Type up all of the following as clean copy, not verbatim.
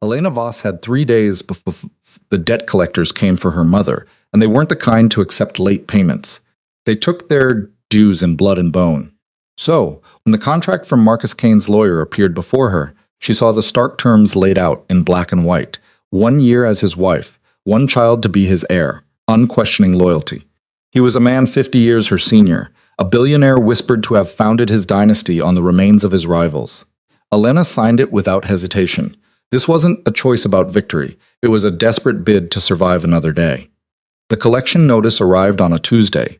Elena Voss had 3 days before the debt collectors came for her mother, and they weren't the kind to accept late payments. They took their dues in blood and bone. So, when the contract from Marcus Kane's lawyer appeared before her, she saw the stark terms laid out in black and white. 1 year as his wife, 1 child to be his heir, unquestioning loyalty. He was a man 50 years her senior, a billionaire whispered to have founded his dynasty on the remains of his rivals. Elena signed it without hesitation. This wasn't a choice about victory, it was a desperate bid to survive another day. The collection notice arrived on a Tuesday,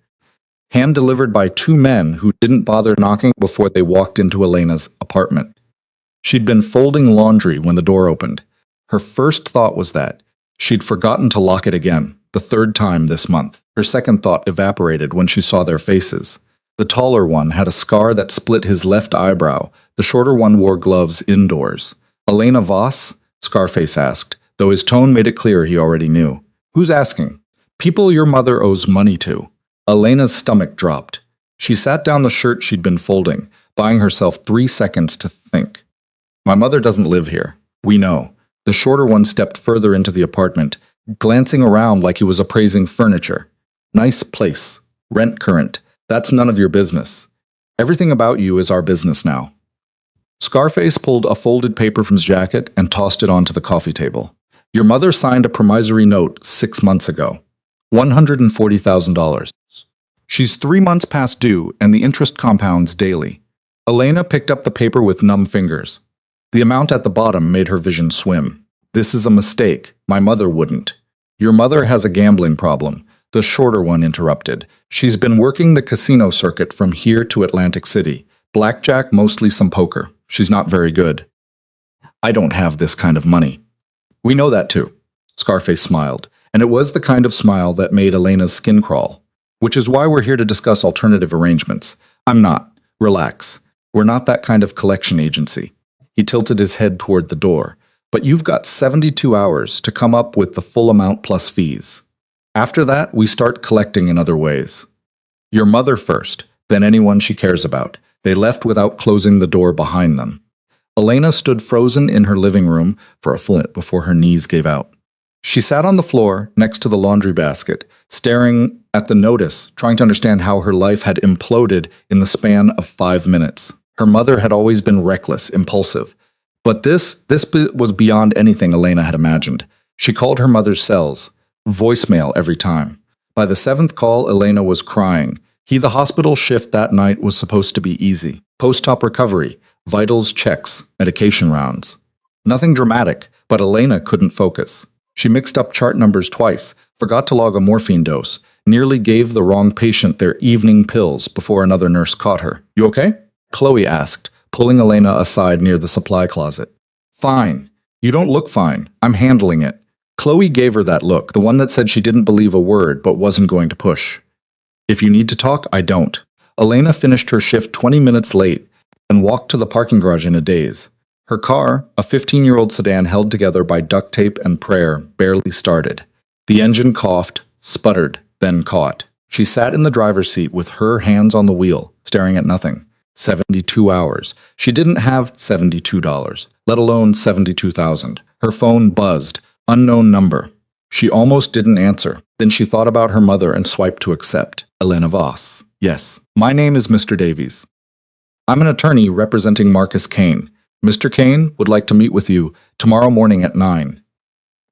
hand-delivered by 2 men who didn't bother knocking before they walked into Elena's apartment. She'd been folding laundry when the door opened. Her first thought was that she'd forgotten to lock it again, the 3rd time this month. Her second thought evaporated when she saw their faces. The taller one had a scar that split his left eyebrow. The shorter one wore gloves indoors. Elena Voss? Scarface asked, though his tone made it clear he already knew. Who's asking? People your mother owes money to. Elena's stomach dropped. She sat down the shirt she'd been folding, buying herself 3 seconds to think. My mother doesn't live here. We know. The shorter one stepped further into the apartment, glancing around like he was appraising furniture. Nice place. Rent current. That's none of your business. Everything about you is our business now. Scarface pulled a folded paper from his jacket and tossed it onto the coffee table. Your mother signed a promissory note 6 months ago. $140,000. She's 3 months past due, and the interest compounds daily. Elena picked up the paper with numb fingers. The amount at the bottom made her vision swim. This is a mistake. My mother wouldn't. Your mother has a gambling problem. The shorter one interrupted. She's been working the casino circuit from here to Atlantic City. Blackjack, mostly some poker. She's not very good. I don't have this kind of money. We know that too. Scarface smiled, and it was the kind of smile that made Elena's skin crawl. Which is why we're here to discuss alternative arrangements. I'm not. Relax. We're not that kind of collection agency. He tilted his head toward the door. But you've got 72 hours to come up with the full amount plus fees. After that, we start collecting in other ways. Your mother first, then anyone she cares about. They left without closing the door behind them. Elena stood frozen in her living room for a full minute before her knees gave out. She sat on the floor next to the laundry basket, staring at the notice, trying to understand how her life had imploded in the span of 5 minutes. Her mother had always been reckless, impulsive. But this was beyond anything Elena had imagined. She called her mother's cells, voicemail every time. By the 7th call, Elena was crying. The hospital shift that night was supposed to be easy. Post-op recovery, vitals checks, medication rounds. Nothing dramatic, but Elena couldn't focus. She mixed up chart numbers twice, forgot to log a morphine dose, nearly gave the wrong patient their evening pills before another nurse caught her. You okay? Chloe asked, pulling Elena aside near the supply closet. Fine. You don't look fine. I'm handling it. Chloe gave her that look, the one that said she didn't believe a word but wasn't going to push. If you need to talk, I don't. Elena finished her shift 20 minutes late and walked to the parking garage in a daze. Her car, a 15-year-old sedan held together by duct tape and prayer, barely started. The engine coughed, sputtered, then caught. She sat in the driver's seat with her hands on the wheel, staring at nothing. 72 hours. She didn't have $72, let alone $72,000. Her phone buzzed. Unknown number. She almost didn't answer. Then she thought about her mother and swiped to accept. Elena Voss. Yes. My name is Mr. Davies. I'm an attorney representing Marcus Kane. Mr. Kane would like to meet with you tomorrow morning at 9.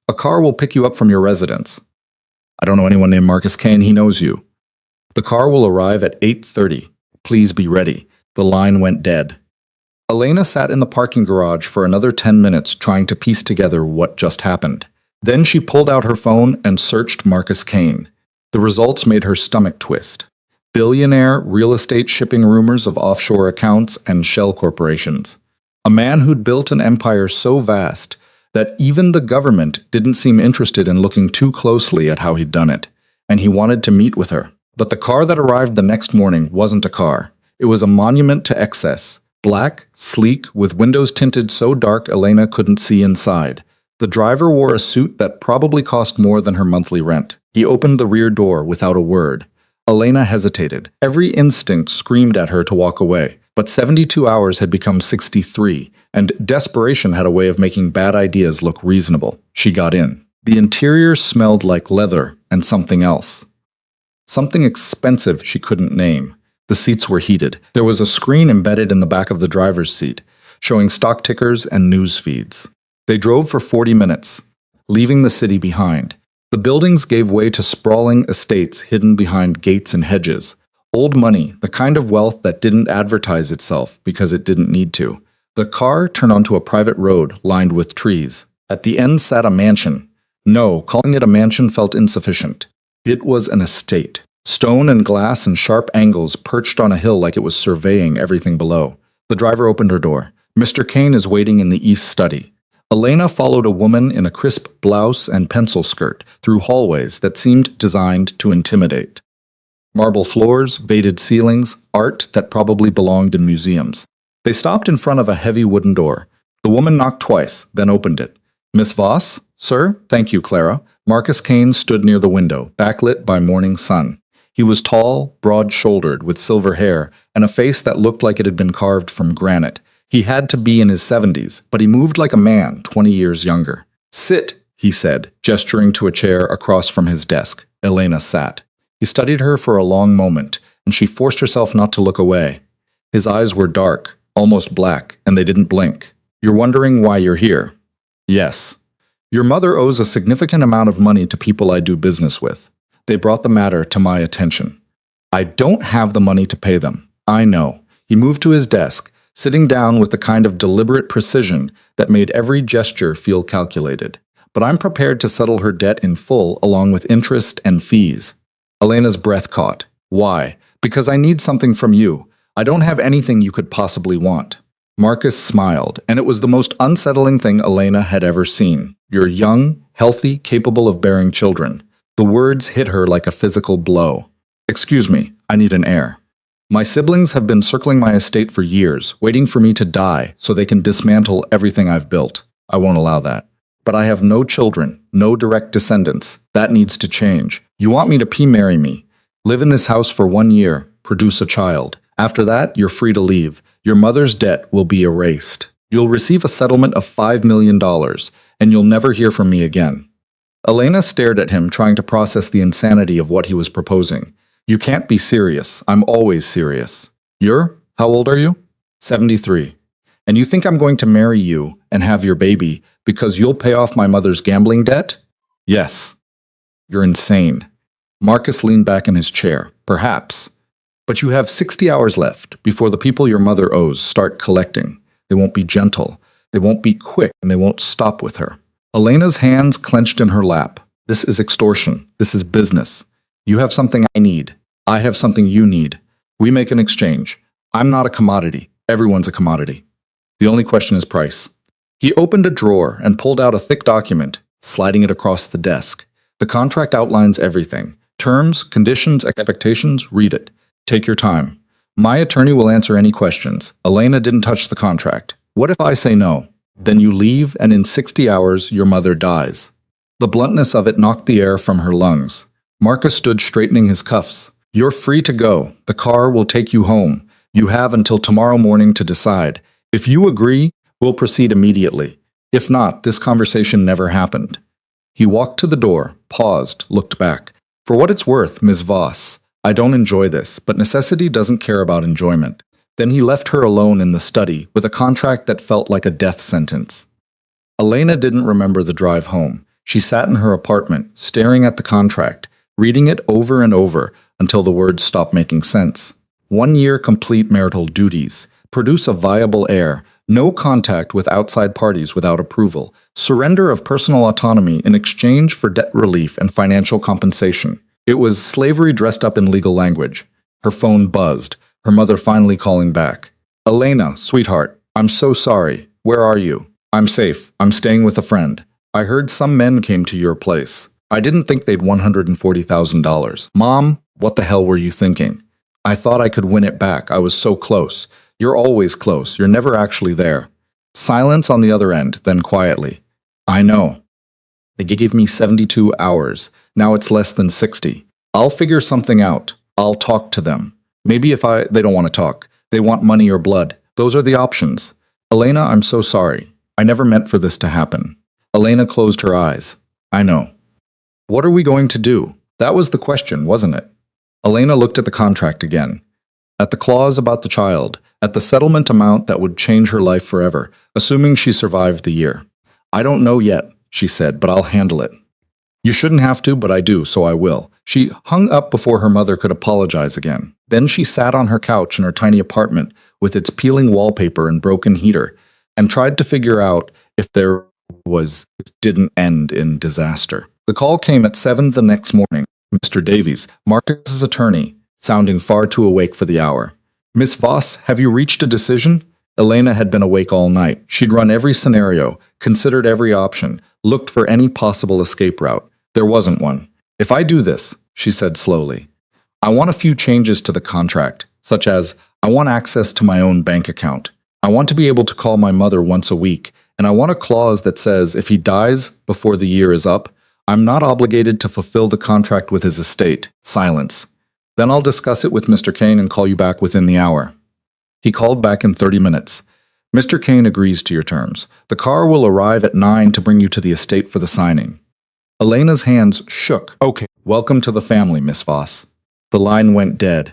A car will pick you up from your residence. I don't know anyone named Marcus Kane. He knows you. The car will arrive at 8:30. Please be ready. The line went dead. Elena sat in the parking garage for another 10 minutes trying to piece together what just happened. Then she pulled out her phone and searched Marcus Kane. The results made her stomach twist. Billionaire real estate shipping rumors of offshore accounts and shell corporations. A man who'd built an empire so vast that even the government didn't seem interested in looking too closely at how he'd done it, and he wanted to meet with her. But the car that arrived the next morning wasn't a car. It was a monument to excess. Black, sleek, with windows tinted so dark Elena couldn't see inside. The driver wore a suit that probably cost more than her monthly rent. He opened the rear door without a word. Elena hesitated. Every instinct screamed at her to walk away, But 72 hours had become 63, and desperation had a way of making bad ideas look reasonable. She got in. The interior smelled like leather and something else. Something expensive she couldn't name. The seats were heated. There was a screen embedded in the back of the driver's seat, showing stock tickers and news feeds. They drove for 40 minutes, leaving the city behind. The buildings gave way to sprawling estates hidden behind gates and hedges. Old money, the kind of wealth that didn't advertise itself because it didn't need to. The car turned onto a private road lined with trees. At the end sat a mansion. No, calling it a mansion felt insufficient. It was an estate. Stone and glass and sharp angles perched on a hill like it was surveying everything below. The driver opened her door. Mr. Kane is waiting in the east study. Elena followed a woman in a crisp blouse and pencil skirt through hallways that seemed designed to intimidate. Marble floors, veinted ceilings, art that probably belonged in museums. They stopped in front of a heavy wooden door. The woman knocked twice, then opened it. "Miss Voss?" "Sir?" "Thank you, Clara." Marcus Kane stood near the window, backlit by morning sun. He was tall, broad-shouldered, with silver hair, and a face that looked like it had been carved from granite. He had to be in his 70s, but he moved like a man 20 years younger. "Sit," he said, gesturing to a chair across from his desk. Elena sat. He studied her for a long moment, and she forced herself not to look away. His eyes were dark, almost black, and they didn't blink. "You're wondering why you're here?" "Yes. Your mother owes a significant amount of money to people I do business with. They brought the matter to my attention. I don't have the money to pay them. I know." He moved to his desk, sitting down with the kind of deliberate precision that made every gesture feel calculated. "But I'm prepared to settle her debt in full along with interest and fees." Elena's breath caught. "Why?" "Because I need something from you. I don't have anything you could possibly want." Marcus smiled, and it was the most unsettling thing Elena had ever seen. "You're young, healthy, capable of bearing children." The words hit her like a physical blow. "Excuse me, I need an heir. My siblings have been circling my estate for years, waiting for me to die so they can dismantle everything I've built. I won't allow that. But I have no children, no direct descendants. That needs to change. You want me to marry me, live in this house for 1 year, produce a child. After that, you're free to leave. Your mother's debt will be erased. You'll receive a settlement of $5 million, and you'll never hear from me again." Elena stared at him, trying to process the insanity of what he was proposing. "You can't be serious. I'm always serious." How old are you?" 73. "And you think I'm going to marry you and have your baby because you'll pay off my mother's gambling debt?" "Yes." "You're insane." Marcus leaned back in his chair. "Perhaps. But you have 60 hours left before the people your mother owes start collecting. They won't be gentle. They won't be quick, and they won't stop with her." Elena's hands clenched in her lap. "This is extortion. This is business. You have something I need. I have something you need. We make an exchange. I'm not a commodity. Everyone's a commodity. The only question is price." He opened a drawer and pulled out a thick document, sliding it across the desk. "The contract outlines everything. Terms, conditions, expectations, read it. Take your time. My attorney will answer any questions. Elena didn't touch the contract. What if I say no? Then you leave, and in 60 hours, your mother dies." The bluntness of it knocked the air from her lungs. Marcus stood straightening his cuffs. "You're free to go. The car will take you home. You have until tomorrow morning to decide. If you agree, we'll proceed immediately. If not, this conversation never happened." He walked to the door, paused, looked back. "For what it's worth, Ms. Voss, I don't enjoy this, but necessity doesn't care about enjoyment." Then he left her alone in the study with a contract that felt like a death sentence. Elena didn't remember the drive home. She sat in her apartment, staring at the contract, reading it over and over until the words stopped making sense. 1 year complete marital duties. Produce a viable heir. No contact with outside parties without approval. Surrender of personal autonomy in exchange for debt relief and financial compensation. It was slavery dressed up in legal language. Her phone buzzed, her mother finally calling back. "Elena, sweetheart, I'm so sorry. Where are you?" "I'm safe. I'm staying with a friend. I heard some men came to your place. I didn't think they'd $140,000. Mom, what the hell were you thinking? I thought I could win it back. I was so close. You're always close. You're never actually there." Silence on the other end, then quietly. "I know. They gave me 72 hours. Now it's less than 60. I'll figure something out. I'll talk to them. Maybe if they don't want to talk. They want money or blood. Those are the options. Elena, I'm so sorry. I never meant for this to happen. Elena closed her eyes. I know. What are we going to do? That was the question, wasn't it? Elena looked at the contract again. At the clause about the child, at the settlement amount that would change her life forever, assuming she survived the year. I don't know yet, she said, but I'll handle it. You shouldn't have to, but I do, so I will. She hung up before her mother could apologize again. Then she sat on her couch in her tiny apartment with its peeling wallpaper and broken heater and tried to figure out if there was didn't end in disaster. The call came at 7 the next morning. Mr. Davies, Marcus's attorney, sounding far too awake for the hour. Miss Voss, have you reached a decision? Elena had been awake all night. She'd run every scenario, considered every option, looked for any possible escape route. There wasn't one. If I do this, she said slowly, I want a few changes to the contract, such as I want access to my own bank account. I want to be able to call my mother once a week, and I want a clause that says if he dies before the year is up, I'm not obligated to fulfill the contract with his estate. Silence. Then I'll discuss it with Mr. Kane and call you back within the hour. He called back in 30 minutes. Mr. Kane agrees to your terms. The car will arrive at 9 to bring you to the estate for the signing. Elena's hands shook. Okay. Welcome to the family, Miss Voss. The line went dead.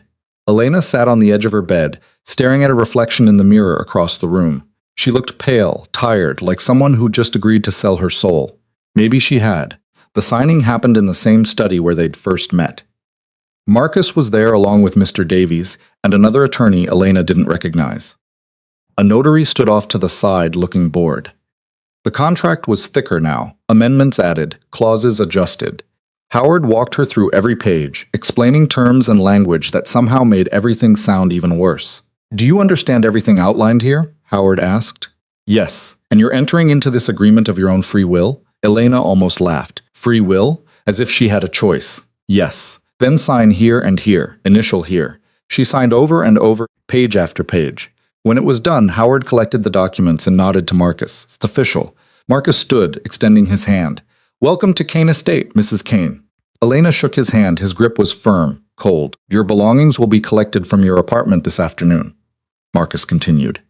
Elena sat on the edge of her bed, staring at a reflection in the mirror across the room. She looked pale, tired, like someone who just agreed to sell her soul. Maybe she had. The signing happened in the same study where they'd first met. Marcus was there along with Mr. Davies and another attorney Elena didn't recognize. A notary stood off to the side, looking bored. The contract was thicker now, amendments added, clauses adjusted. Howard walked her through every page, explaining terms and language that somehow made everything sound even worse. Do you understand everything outlined here? Howard asked. Yes. And you're entering into this agreement of your own free will? Elena almost laughed. Free will? As if she had a choice. Yes. Then sign here and here, initial here. She signed over and over, page after page. When it was done, Howard collected the documents and nodded to Marcus. It's official. Marcus stood, extending his hand. Welcome to Kane Estate, Mrs. Kane. Elena shook his hand. His grip was firm, cold. Your belongings will be collected from your apartment this afternoon. Marcus continued.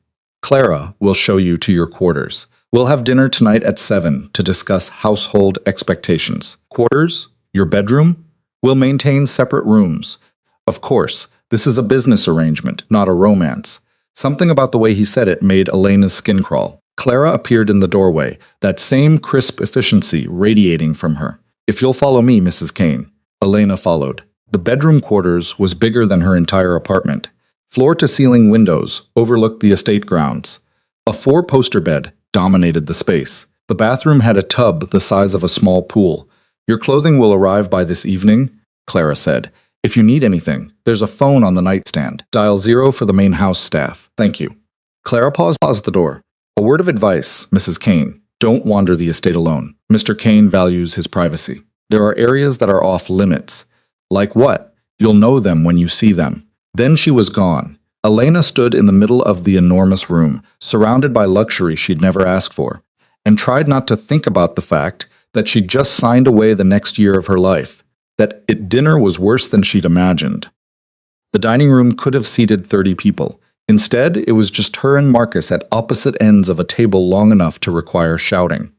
Clara will show you to your quarters. We'll have dinner tonight at 7 to discuss household expectations. Quarters? Your bedroom? We'll maintain separate rooms. Of course, this is a business arrangement, not a romance. Something about the way he said it made Elena's skin crawl. Clara appeared in the doorway, that same crisp efficiency radiating from her. If you'll follow me, Mrs. Kane. Elena followed. The bedroom quarters was bigger than her entire apartment. Floor-to-ceiling windows overlooked the estate grounds. A 4-poster bed dominated the space. The bathroom had a tub the size of a small pool. Your clothing will arrive by this evening, Clara said. If you need anything, there's a phone on the nightstand. Dial 0 for the main house staff. Thank you. Clara paused the door. A word of advice, Mrs. Kane. Don't wander the estate alone. Mr. Kane values his privacy. There are areas that are off limits. Like what? You'll know them when you see them. Then she was gone. Elena stood in the middle of the enormous room, surrounded by luxury she'd never asked for, and tried not to think about the fact that she'd just signed away the next year of her life, that dinner was worse than she'd imagined. The dining room could have seated 30 people. Instead, it was just her and Marcus at opposite ends of a table long enough to require shouting.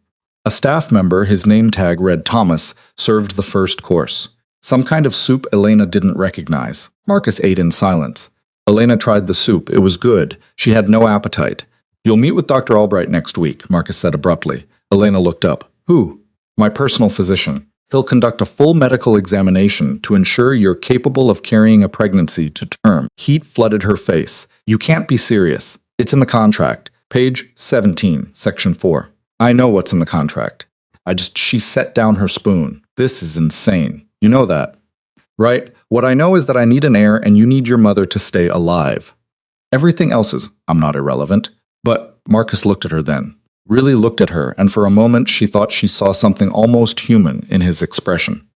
A staff member, his name tag read Thomas, served the first course. Some kind of soup Elena didn't recognize. Marcus ate in silence. Elena tried the soup. It was good. She had no appetite. You'll meet with Dr. Albright next week, Marcus said abruptly. Elena looked up. Who? My personal physician. He'll conduct a full medical examination to ensure you're capable of carrying a pregnancy to term. Heat flooded her face. You can't be serious. It's in the contract. Page 17, section 4. I know what's in the contract. She set down her spoon. This is insane. You know that. Right? What I know is that I need an heir and you need your mother to stay alive. Everything else is, I'm not irrelevant. But Marcus looked at her then. Really looked at her, and for a moment she thought she saw something almost human in his expression.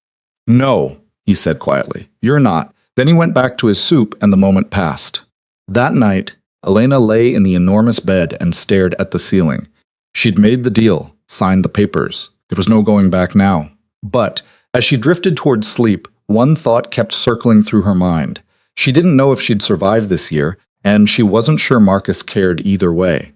No, he said quietly. You're not. Then he went back to his soup and the moment passed. That night, Elena lay in the enormous bed and stared at the ceiling. She'd made the deal, signed the papers. There was no going back now. But as she drifted towards sleep, one thought kept circling through her mind. She didn't know if she'd survive this year, and she wasn't sure Marcus cared either way.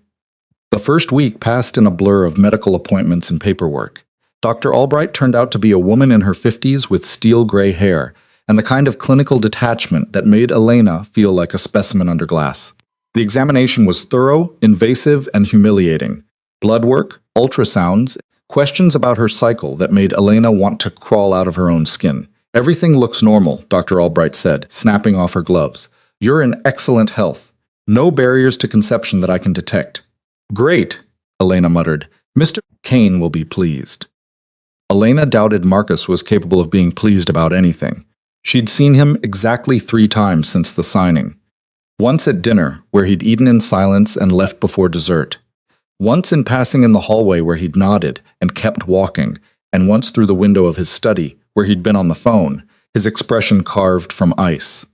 The first week passed in a blur of medical appointments and paperwork. Dr. Albright turned out to be a woman in her 50s with steel gray hair and the kind of clinical detachment that made Elena feel like a specimen under glass. The examination was thorough, invasive, and humiliating. Blood work, ultrasounds, questions about her cycle that made Elena want to crawl out of her own skin. "Everything looks normal," Dr. Albright said, snapping off her gloves. "You're in excellent health. No barriers to conception that I can detect." "Great," Elena muttered. "Mr. Kane will be pleased." Elena doubted Marcus was capable of being pleased about anything. She'd seen him exactly 3 times since the signing. Once at dinner, where he'd eaten in silence and left before dessert. Once in passing in the hallway where he'd nodded and kept walking, and once through the window of his study, where he'd been on the phone, his expression carved from ice.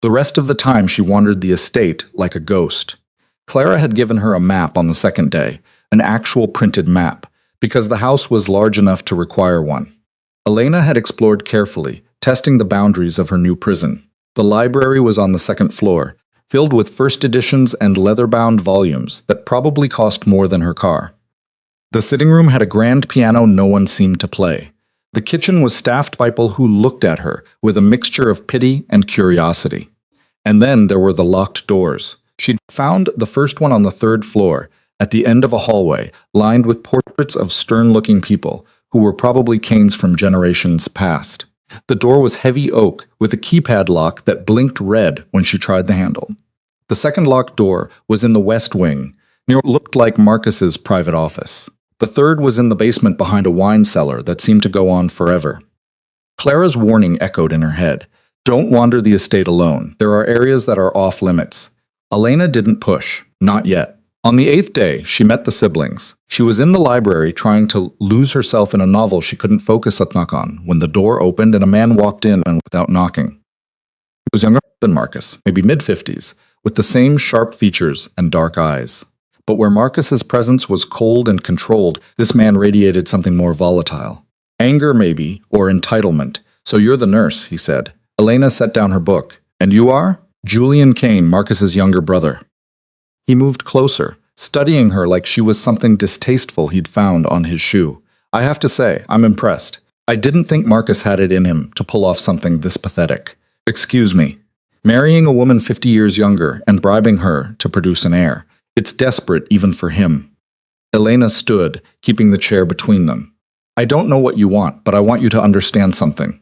The rest of the time she wandered the estate like a ghost. Clara had given her a map on the second day, an actual printed map, because the house was large enough to require one. Elena had explored carefully, testing the boundaries of her new prison. The library was on the second floor, filled with first editions and leather-bound volumes that probably cost more than her car. The sitting room had a grand piano no one seemed to play. The kitchen was staffed by people who looked at her with a mixture of pity and curiosity. And then there were the locked doors. She'd found the first one on the 3rd floor, at the end of a hallway, lined with portraits of stern-looking people who were probably Kanes from generations past. The door was heavy oak, with a keypad lock that blinked red when she tried the handle. The second locked door was in the west wing, near what looked like Marcus's private office. The third was in the basement behind a wine cellar that seemed to go on forever. Clara's warning echoed in her head. Don't wander the estate alone. There are areas that are off limits. Elena didn't push. Not yet. On the 8th day, she met the siblings. She was in the library trying to lose herself in a novel she couldn't focus on when the door opened and a man walked in without knocking. He was younger than Marcus, maybe mid-50s, with the same sharp features and dark eyes. But where Marcus's presence was cold and controlled, this man radiated something more volatile. Anger, maybe, or entitlement. "So you're the nurse," he said. Elena set down her book. "And you are?" "Julian Kane, Marcus's younger brother." He moved closer, studying her like she was something distasteful he'd found on his shoe. "I have to say, I'm impressed. I didn't think Marcus had it in him to pull off something this pathetic. Excuse me. Marrying a woman 50 years younger and bribing her to produce an heir. It's desperate even for him." Elena stood, keeping the chair between them. "I don't know what you want, but I want you to understand something."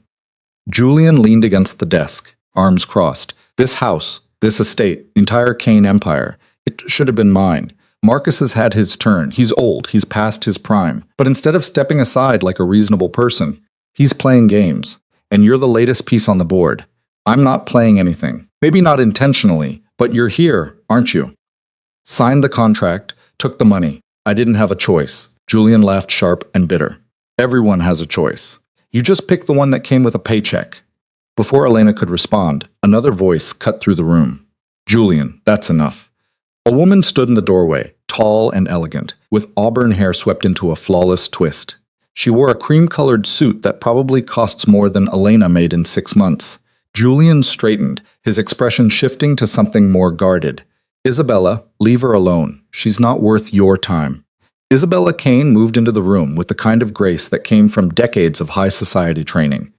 Julian leaned against the desk, arms crossed. "This house, this estate, the entire Kane empire, it should have been mine. Marcus has had his turn. He's old. He's past his prime. But instead of stepping aside like a reasonable person, he's playing games. And you're the latest piece on the board. I'm not playing anything. Maybe not intentionally, but you're here, aren't you?" Signed the contract, took the money. "I didn't have a choice." Julian laughed sharp and bitter. "Everyone has a choice. You just picked the one that came with a paycheck." Before Elena could respond, another voice cut through the room. "Julian, that's enough." A woman stood in the doorway, tall and elegant, with auburn hair swept into a flawless twist. She wore a cream-colored suit that probably costs more than Elena made in 6 months. Julian straightened, his expression shifting to something more guarded. "Isabella, leave her alone. She's not worth your time." Isabella Kane moved into the room with the kind of grace that came from decades of high society training.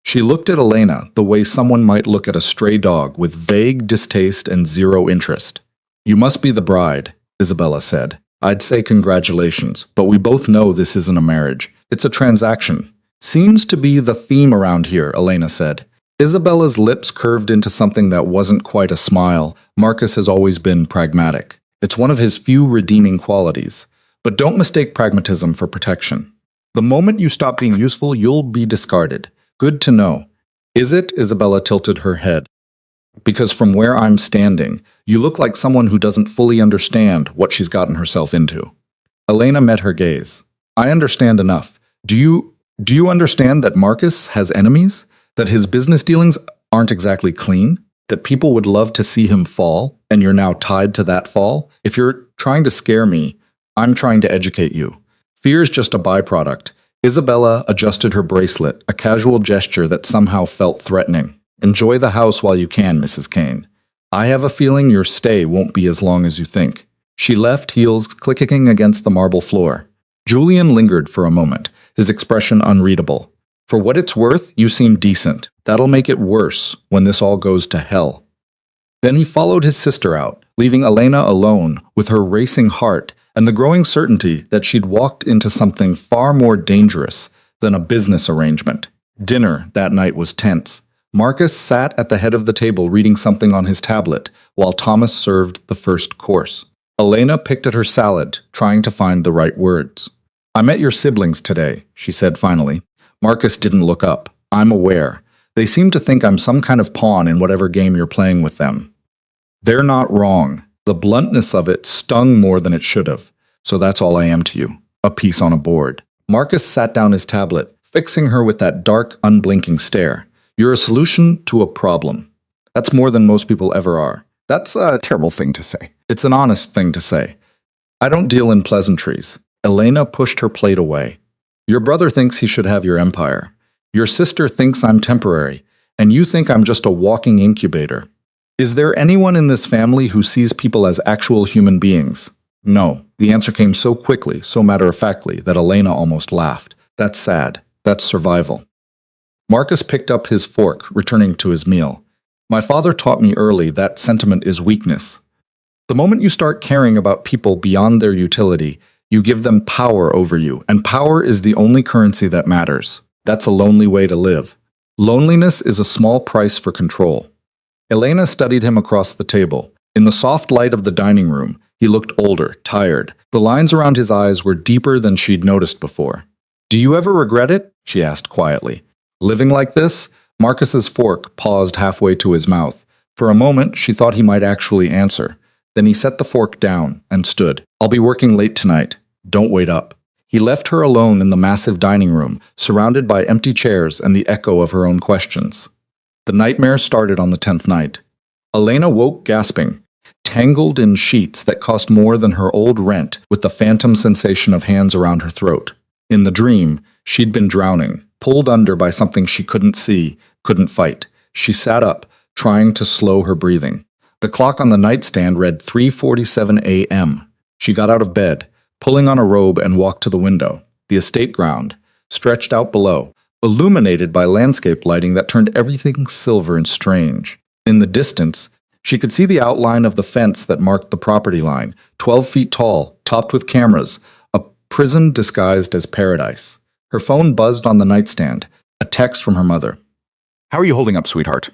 She looked at Elena the way someone might look at a stray dog with vague distaste and zero interest. "You must be the bride," Isabella said. "I'd say congratulations, but we both know this isn't a marriage. It's a transaction." "Seems to be the theme around here," Elena said. Isabella's lips curved into something that wasn't quite a smile. Marcus has always been pragmatic. It's one of his few redeeming qualities. But don't mistake pragmatism for protection. The moment you stop being useful, you'll be discarded. Good to know. Is it? Isabella tilted her head. Because from where I'm standing, you look like someone who doesn't fully understand what she's gotten herself into. Elena met her gaze. I understand enough. Do you understand that Marcus has enemies? That his business dealings aren't exactly clean? That people would love to see him fall, and you're now tied to that fall? If you're trying to scare me, I'm trying to educate you. Fear is just a byproduct. Isabella adjusted her bracelet, a casual gesture that somehow felt threatening. Enjoy the house while you can, Mrs. Kane. I have a feeling your stay won't be as long as you think. She left, heels clicking against the marble floor. Julian lingered for a moment, his expression unreadable. For what it's worth, you seem decent. That'll make it worse when this all goes to hell. Then he followed his sister out, leaving Elena alone with her racing heart and the growing certainty that she'd walked into something far more dangerous than a business arrangement. Dinner that night was tense. Marcus sat at the head of the table reading something on his tablet, while Thomas served the first course. Elena picked at her salad, trying to find the right words. I met your siblings today, she said finally. Marcus didn't look up. I'm aware. They seem to think I'm some kind of pawn in whatever game you're playing with them. They're not wrong. The bluntness of it stung more than it should have. So that's all I am to you. A piece on a board. Marcus sat down his tablet, fixing her with that dark, unblinking stare. You're a solution to a problem. That's more than most people ever are. That's a terrible thing to say. It's an honest thing to say. I don't deal in pleasantries. Elena pushed her plate away. Your brother thinks he should have your empire. Your sister thinks I'm temporary, and you think I'm just a walking incubator. Is there anyone in this family who sees people as actual human beings? No. The answer came so quickly, so matter-of-factly, that Elena almost laughed. That's sad. That's survival. Marcus picked up his fork, returning to his meal. My father taught me early that sentiment is weakness. The moment you start caring about people beyond their utility, you give them power over you, and power is the only currency that matters. That's a lonely way to live. Loneliness is a small price for control. Elena studied him across the table. In the soft light of the dining room, he looked older, tired. The lines around his eyes were deeper than she'd noticed before. Do you ever regret it? She asked quietly. Living like this? Marcus's fork paused halfway to his mouth. For a moment, she thought he might actually answer. Then he set the fork down and stood. I'll be working late tonight. Don't wait up. He left her alone in the massive dining room, surrounded by empty chairs and the echo of her own questions. The nightmare started on the 10th night. Elena woke gasping, tangled in sheets that cost more than her old rent, with the phantom sensation of hands around her throat. In the dream, she'd been drowning, pulled under by something she couldn't see, couldn't fight. She sat up, trying to slow her breathing. The clock on the nightstand read 3:47 a.m. She got out of bed, pulling on a robe, and walked to the window. The estate ground, stretched out below, illuminated by landscape lighting that turned everything silver and strange. In the distance, she could see the outline of the fence that marked the property line, 12 feet tall, topped with cameras, a prison disguised as paradise. Her phone buzzed on the nightstand, a text from her mother. How are you holding up, sweetheart?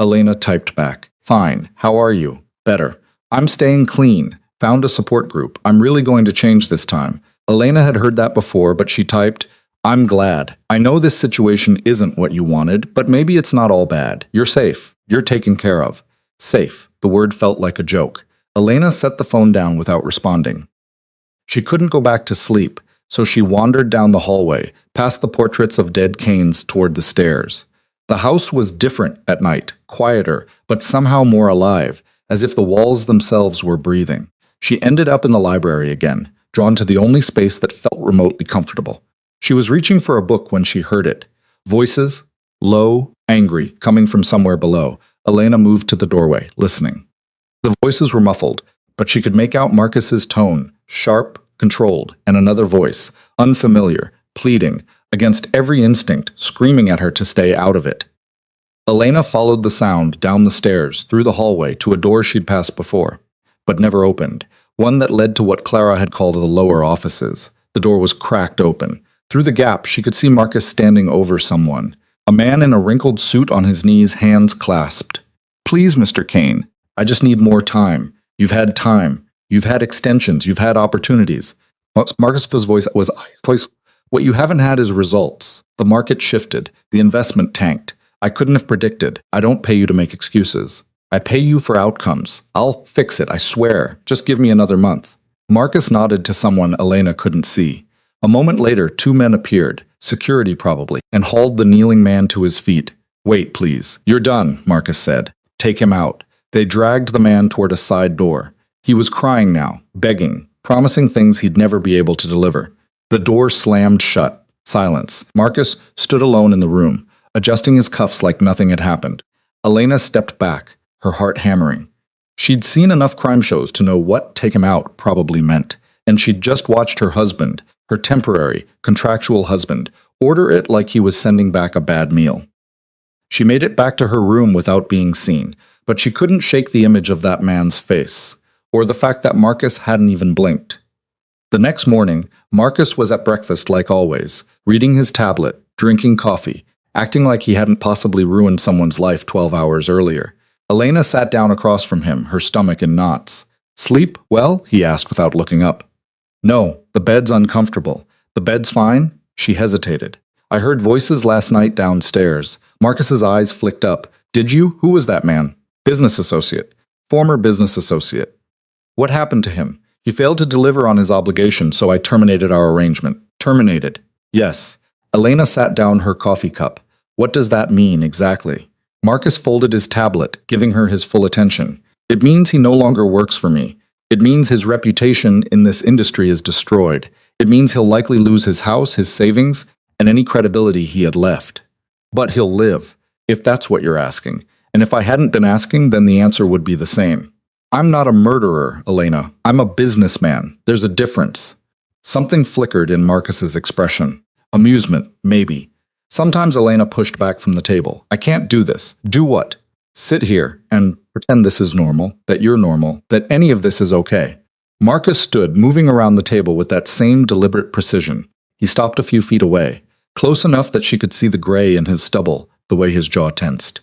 Elena typed back. Fine. How are you? Better. I'm staying clean. Found a support group. I'm really going to change this time. Elena had heard that before, but she typed, I'm glad. I know this situation isn't what you wanted, but maybe it's not all bad. You're safe. You're taken care of. Safe. The word felt like a joke. Elena set the phone down without responding. She couldn't go back to sleep, so she wandered down the hallway, past the portraits of dead Canes toward the stairs. The house was different at night, quieter, but somehow more alive, as if the walls themselves were breathing. She ended up in the library again, drawn to the only space that felt remotely comfortable. She was reaching for a book when she heard it. Voices, low, angry, coming from somewhere below. Elena moved to the doorway, listening. The voices were muffled, but she could make out Marcus's tone, sharp, controlled, and another voice, unfamiliar, pleading, against every instinct, screaming at her to stay out of it. Elena followed the sound down the stairs, through the hallway, to a door she'd passed before, but never opened, one that led to what Clara had called the lower offices. The door was cracked open. Through the gap, she could see Marcus standing over someone, a man in a wrinkled suit on his knees, hands clasped. Please, Mr. Kane, I just need more time. You've had time. You've had extensions. You've had opportunities. Marcus's voice was ice. What you haven't had is results. The market shifted. The investment tanked. I couldn't have predicted. I don't pay you to make excuses. I pay you for outcomes. I'll fix it, I swear. Just give me another month. Marcus nodded to someone Elena couldn't see. A moment later, two men appeared, security probably, and hauled the kneeling man to his feet. Wait, please. You're done, Marcus said. Take him out. They dragged the man toward a side door. He was crying now, begging, promising things he'd never be able to deliver. The door slammed shut. Silence. Marcus stood alone in the room, adjusting his cuffs like nothing had happened. Elena stepped back, her heart hammering. She'd seen enough crime shows to know what "take him out" probably meant, and she'd just watched her husband, her temporary, contractual husband, order it like he was sending back a bad meal. She made it back to her room without being seen, but she couldn't shake the image of that man's face, or the fact that Marcus hadn't even blinked. The next morning, Marcus was at breakfast like always, reading his tablet, drinking coffee, acting like he hadn't possibly ruined someone's life 12 hours earlier. Elena sat down across from him, her stomach in knots. "Sleep well?" he asked without looking up. "No, the bed's uncomfortable. The bed's fine?" She hesitated. "I heard voices last night downstairs." Marcus's eyes flicked up. "Did you? Who was that man?" "Business associate. Former business associate." "What happened to him?" "He failed to deliver on his obligation, so I terminated our arrangement." "Terminated?" "Yes." Elena sat down her coffee cup. "What does that mean exactly?" Marcus folded his tablet, giving her his full attention. "It means he no longer works for me. It means his reputation in this industry is destroyed. It means he'll likely lose his house, his savings, and any credibility he had left. But he'll live, if that's what you're asking. And if I hadn't been asking, then the answer would be the same. I'm not a murderer, Elena. I'm a businessman. There's a difference." Something flickered in Marcus's expression. Amusement, maybe. Sometimes Elena pushed back from the table. "I can't do this." "Do what?" "Sit here and pretend this is normal, that you're normal, that any of this is okay." Marcus stood, moving around the table with that same deliberate precision. He stopped a few feet away, close enough that she could see the gray in his stubble, the way his jaw tensed.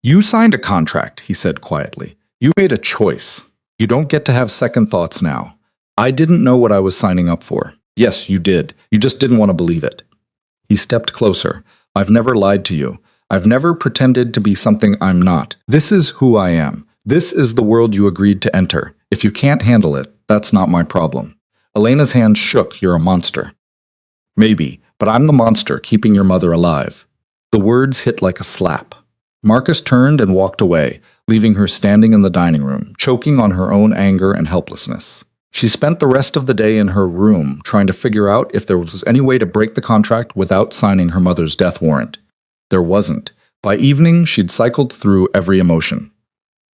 "You signed a contract," he said quietly. "You made a choice. You don't get to have second thoughts now. I didn't know what I was signing up for. Yes, you did. You just didn't want to believe it." He stepped closer. "I've never lied to you. I've never pretended to be something I'm not. This is who I am. This is the world you agreed to enter. If you can't handle it, that's not my problem." Elena's hand shook. "You're a monster." "Maybe, but I'm the monster keeping your mother alive." The words hit like a slap. Marcus turned and walked away, leaving her standing in the dining room, choking on her own anger and helplessness. She spent the rest of the day in her room, trying to figure out if there was any way to break the contract without signing her mother's death warrant. There wasn't. By evening, she'd cycled through every emotion.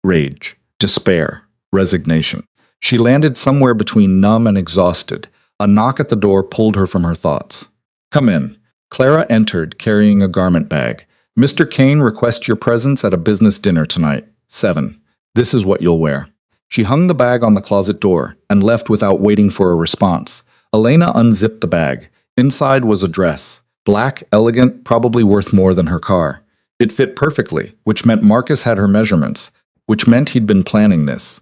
Rage, despair, resignation. She landed somewhere between numb and exhausted. A knock at the door pulled her from her thoughts. "Come in." Clara entered, carrying a garment bag. "Mr. Kane requests your presence at a business dinner tonight. 7. This is what you'll wear." She hung the bag on the closet door and left without waiting for a response. Elena unzipped the bag. Inside was a dress. Black, elegant, probably worth more than her car. It fit perfectly, which meant Marcus had her measurements, which meant he'd been planning this.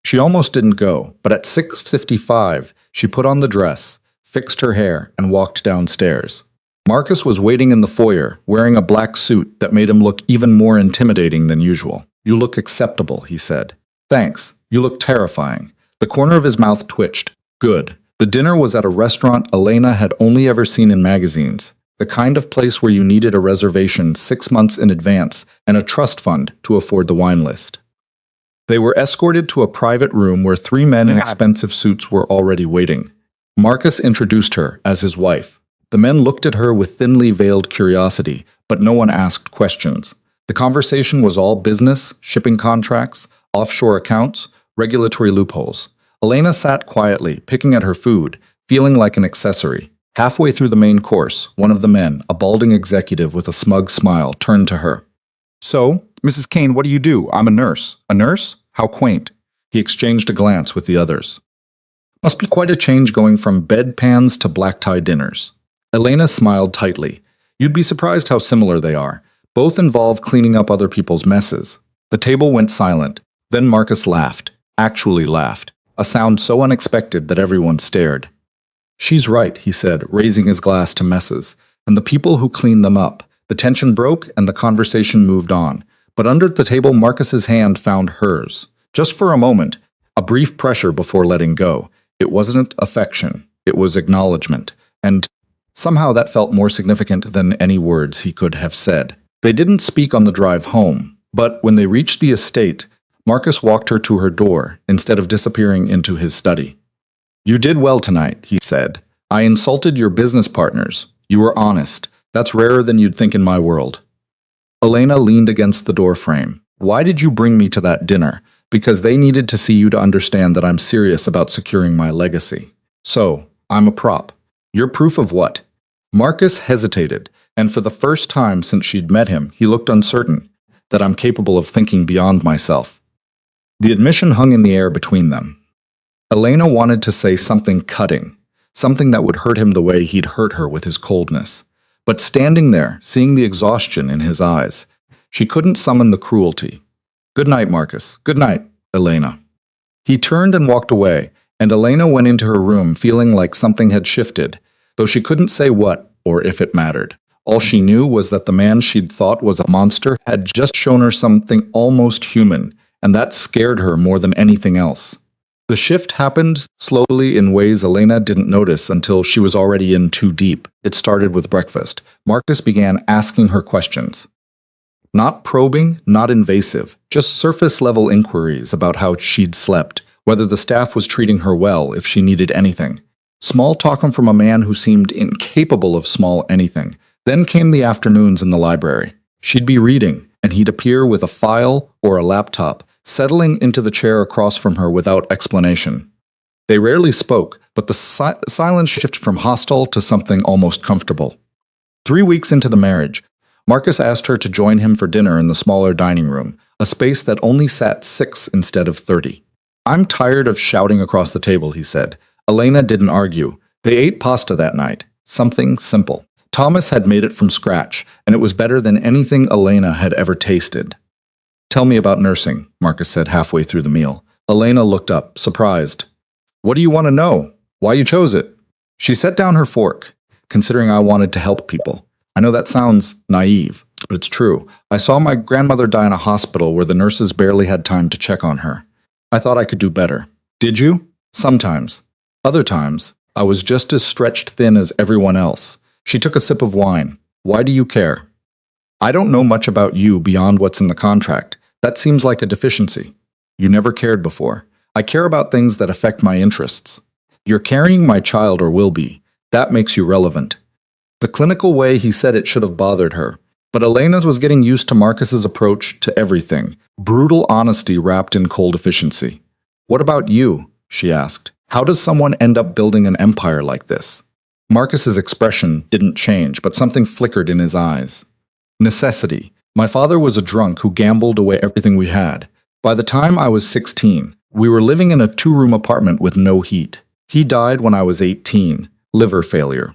She almost didn't go, but at 6:55, she put on the dress, fixed her hair, and walked downstairs. Marcus was waiting in the foyer, wearing a black suit that made him look even more intimidating than usual. "You look acceptable," he said. "Thanks. You look terrifying." The corner of his mouth twitched. "Good." The dinner was at a restaurant Elena had only ever seen in magazines, the kind of place where you needed a reservation 6 months in advance and a trust fund to afford the wine list. They were escorted to a private room where 3 men in expensive suits were already waiting. Marcus introduced her as his wife. The men looked at her with thinly veiled curiosity, but no one asked questions. The conversation was all business, shipping contracts, offshore accounts, regulatory loopholes. Elena sat quietly, picking at her food, feeling like an accessory. Halfway through the main course, one of the men, a balding executive with a smug smile, turned to her. "So, Mrs. Kane, what do you do?" "I'm a nurse." "A nurse? How quaint." He exchanged a glance with the others. "Must be quite a change going from bedpans to black-tie dinners." Elena smiled tightly. "You'd be surprised how similar they are. Both involve cleaning up other people's messes." The table went silent. Then Marcus laughed. Actually laughed. A sound so unexpected that everyone stared. "She's right," he said, raising his glass to messes. "And the people who cleaned them up." The tension broke and the conversation moved on. But under the table, Marcus's hand found hers. Just for a moment, a brief pressure before letting go. It wasn't affection. It was acknowledgement. And somehow that felt more significant than any words he could have said. They didn't speak on the drive home, but when they reached the estate, Marcus walked her to her door instead of disappearing into his study. "You did well tonight," he said. "I insulted your business partners. You were honest. That's rarer than you'd think in my world." Elena leaned against the door frame. Why did you bring me to that dinner? Because they needed to see you to understand that I'm serious about securing my legacy. So, I'm a prop. You're proof of what? Marcus hesitated, and for the first time since she'd met him, he looked uncertain, that I'm capable of thinking beyond myself. The admission hung in the air between them. Elena wanted to say something cutting, something that would hurt him the way he'd hurt her with his coldness. But standing there, seeing the exhaustion in his eyes, she couldn't summon the cruelty. Good night, Marcus. Good night, Elena. He turned and walked away, and Elena went into her room feeling like something had shifted, though she couldn't say what or if it mattered. All she knew was that the man she'd thought was a monster had just shown her something almost human, and that scared her more than anything else. The shift happened slowly in ways Elena didn't notice until she was already in too deep. It started with breakfast. Marcus began asking her questions. Not probing, not invasive, just surface-level inquiries about how she'd slept, whether the staff was treating her well, if she needed anything. Small talk from a man who seemed incapable of small anything. Then came the afternoons in the library. She'd be reading, and he'd appear with a file or a laptop, settling into the chair across from her without explanation. They rarely spoke, but the silence shifted from hostile to something almost comfortable. 3 weeks into the marriage, Marcus asked her to join him for dinner in the smaller dining room, a space that only sat 6 instead of 30. I'm tired of shouting across the table, he said. Elena didn't argue. They ate pasta that night, something simple. Thomas had made it from scratch, and it was better than anything Elena had ever tasted. Tell me about nursing, Marcus said halfway through the meal. Elena looked up, surprised. What do you want to know? Why you chose it? She set down her fork, considering I wanted to help people. I know that sounds naive, but it's true. I saw my grandmother die in a hospital where the nurses barely had time to check on her. I thought I could do better. Did you? Sometimes. Other times, I was just as stretched thin as everyone else. She took a sip of wine. Why do you care? I don't know much about you beyond what's in the contract. That seems like a deficiency. You never cared before. I care about things that affect my interests. You're carrying my child or will be. That makes you relevant. The clinical way he said it should have bothered her. But Elena's was getting used to Marcus's approach to everything. Brutal honesty wrapped in cold efficiency. What about you? She asked. How does someone end up building an empire like this? Marcus's expression didn't change, but something flickered in his eyes. Necessity. My father was a drunk who gambled away everything we had. By the time I was 16, we were living in a 2-room apartment with no heat. He died when I was 18. Liver failure.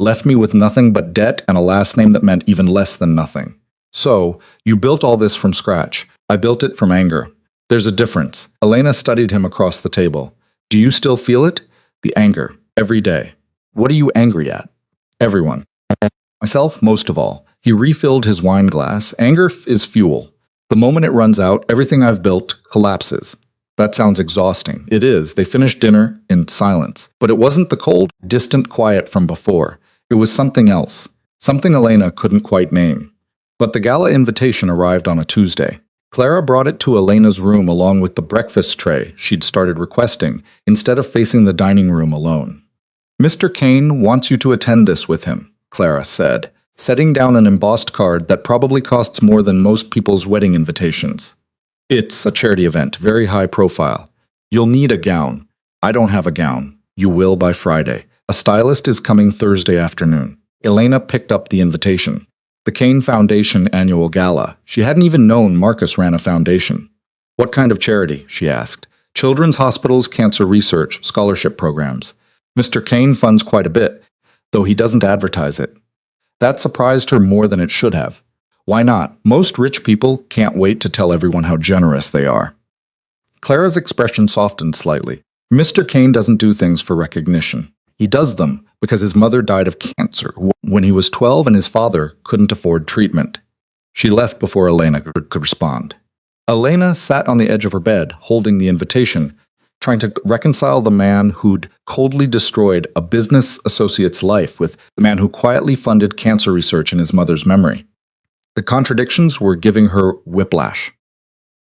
Left me with nothing but debt and a last name that meant even less than nothing. So, you built all this from scratch. I built it from anger. There's a difference. Elena studied him across the table. Do you still feel it? The anger. Every day. What are you angry at? Everyone. Myself, most of all. He refilled his wine glass. Anger is fuel. The moment it runs out, everything I've built collapses. That sounds exhausting. It is. They finished dinner in silence. But it wasn't the cold, distant quiet from before. It was something else. Something Elena couldn't quite name. But the gala invitation arrived on a Tuesday. Clara brought it to Elena's room along with the breakfast tray she'd started requesting, instead of facing the dining room alone. Mr. Kane wants you to attend this with him, Clara said, setting down an embossed card that probably costs more than most people's wedding invitations. It's a charity event, very high profile. You'll need a gown. I don't have a gown. You will by Friday. A stylist is coming Thursday afternoon. Elena picked up the invitation. The Kane Foundation annual gala. She hadn't even known Marcus ran a foundation. What kind of charity? She asked. Children's hospitals, cancer research, scholarship programs. Mr. Kane funds quite a bit, though he doesn't advertise it. That surprised her more than it should have. Why not? Most rich people can't wait to tell everyone how generous they are. Clara's expression softened slightly. Mr. Kane doesn't do things for recognition. He does them because his mother died of cancer when he was 12 and his father couldn't afford treatment. She left before Elena could respond. Elena sat on the edge of her bed, holding the invitation, trying to reconcile the man who'd coldly destroyed a business associate's life with the man who quietly funded cancer research in his mother's memory. The contradictions were giving her whiplash.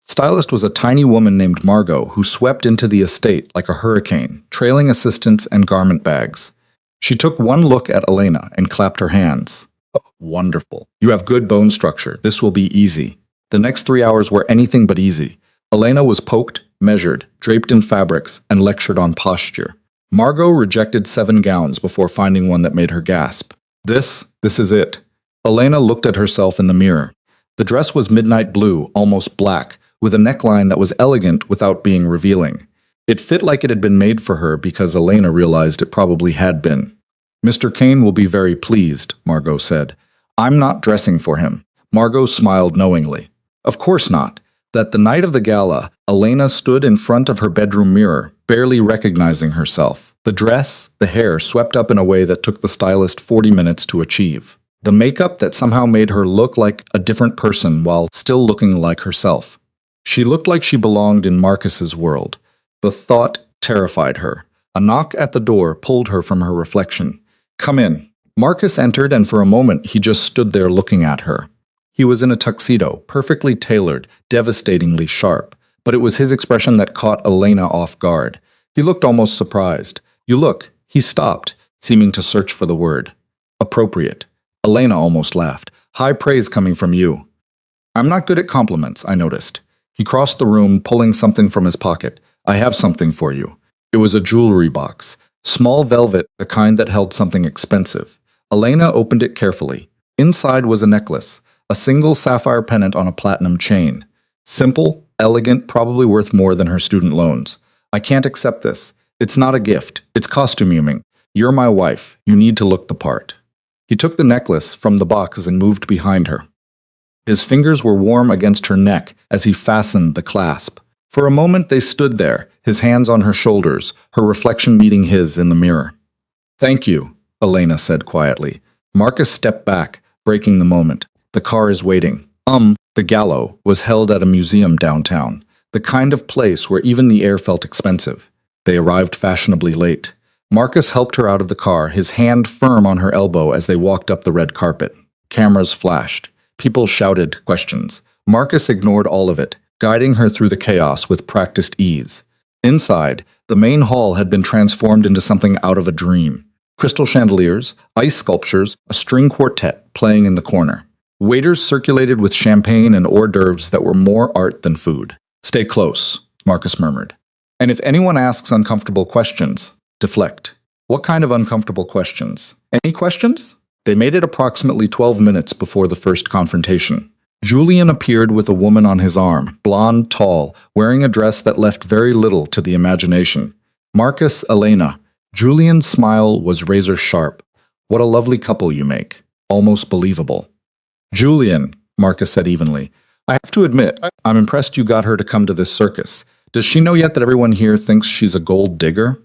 Stylist was a tiny woman named Margot who swept into the estate like a hurricane, trailing assistants and garment bags. She took one look at Elena and clapped her hands. Oh, wonderful. You have good bone structure. This will be easy. The next 3 hours were anything but easy. Elena was poked, measured, draped in fabrics, and lectured on posture. Margot rejected 7 gowns before finding one that made her gasp. This is it. Elena looked at herself in the mirror. The dress was midnight blue, almost black, with a neckline that was elegant without being revealing. It fit like it had been made for her because Elena realized it probably had been. "Mr. Kane will be very pleased," Margot said. "I'm not dressing for him." Margot smiled knowingly. Of course not. That the night of the gala, Elena stood in front of her bedroom mirror, barely recognizing herself. The dress, the hair swept up in a way that took the stylist 40 minutes to achieve. The makeup that somehow made her look like a different person while still looking like herself. She looked like she belonged in Marcus's world. The thought terrified her. A knock at the door pulled her from her reflection. "Come in." Marcus entered, and for a moment he just stood there looking at her. He was in a tuxedo, perfectly tailored, devastatingly sharp, but it was his expression that caught Elena off guard. He looked almost surprised. "You look." He stopped, seeming to search for the word. "Appropriate." Elena almost laughed. "High praise coming from you." "I'm not good at compliments," I noticed. He crossed the room, pulling something from his pocket. "I have something for you." It was a jewelry box. Small velvet, the kind that held something expensive. Elena opened it carefully. Inside was a necklace, a single sapphire pendant on a platinum chain. Simple, elegant, probably worth more than her student loans. "I can't accept this. It's not a gift. It's costuming. You're my wife. You need to look the part." He took the necklace from the box and moved behind her. His fingers were warm against her neck as he fastened the clasp. For a moment they stood there, his hands on her shoulders, her reflection meeting his in the mirror. "Thank you," Elena said quietly. Marcus stepped back, breaking the moment. "The car is waiting." The gallows was held at a museum downtown, the kind of place where even the air felt expensive. They arrived fashionably late. Marcus helped her out of the car, his hand firm on her elbow as they walked up the red carpet. Cameras flashed. People shouted questions. Marcus ignored all of it, guiding her through the chaos with practiced ease. Inside, the main hall had been transformed into something out of a dream. Crystal chandeliers, ice sculptures, a string quartet playing in the corner. Waiters circulated with champagne and hors d'oeuvres that were more art than food. "Stay close," Marcus murmured. "And if anyone asks uncomfortable questions, deflect." "What kind of uncomfortable questions?" "Any questions?" They made it approximately 12 minutes before the first confrontation. Julian appeared with a woman on his arm, blonde, tall, wearing a dress that left very little to the imagination. Marcus, Elena. Julian's smile was razor sharp. "What a lovely couple you make." Almost believable. "Julian," Marcus said evenly, "I have to admit, I'm impressed you got her to come to this circus. Does she know yet that everyone here thinks she's a gold digger?"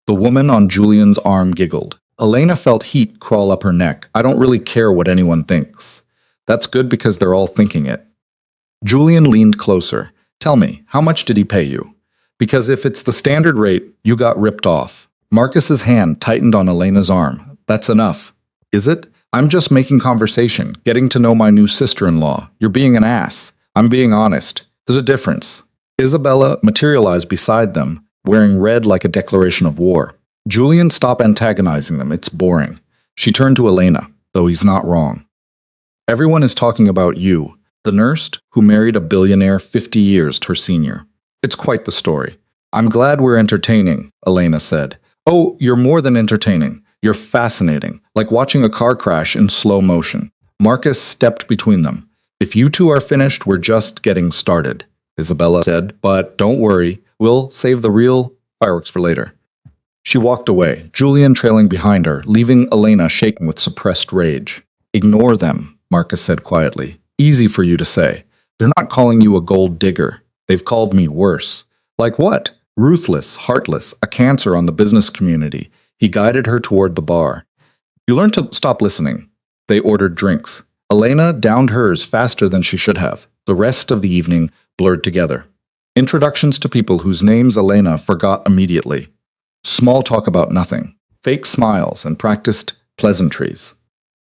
The woman on Julian's arm giggled. Elena felt heat crawl up her neck. "I don't really care what anyone thinks." "That's good because they're all thinking it." Julian leaned closer. "Tell me, how much did he pay you? Because if it's the standard rate, you got ripped off." Marcus's hand tightened on Elena's arm. "That's enough." "Is it? I'm just making conversation, getting to know my new sister-in-law. You're being an ass. I'm being honest. There's a difference." Isabella materialized beside them, wearing red like a declaration of war. "Julian, stop antagonizing them. It's boring." She turned to Elena, though he's not wrong. "Everyone is talking about you, the nurse who married a billionaire 50 years her senior. It's quite the story." "I'm glad we're entertaining," Elena said. "Oh, you're more than entertaining. You're fascinating, like watching a car crash in slow motion." Marcus stepped between them. "If you two are finished, we're just getting started," Isabella said. "But don't worry, we'll save the real fireworks for later." She walked away, Julian trailing behind her, leaving Elena shaking with suppressed rage. "Ignore them," Marcus said quietly. "Easy for you to say. They're not calling you a gold digger. They've called me worse." "Like what?" "Ruthless, heartless, a cancer on the business community." He guided her toward the bar. "You learn to stop listening." They ordered drinks. Elena downed hers faster than she should have. The rest of the evening blurred together. Introductions to people whose names Elena forgot immediately. Small talk about nothing. Fake smiles and practiced pleasantries.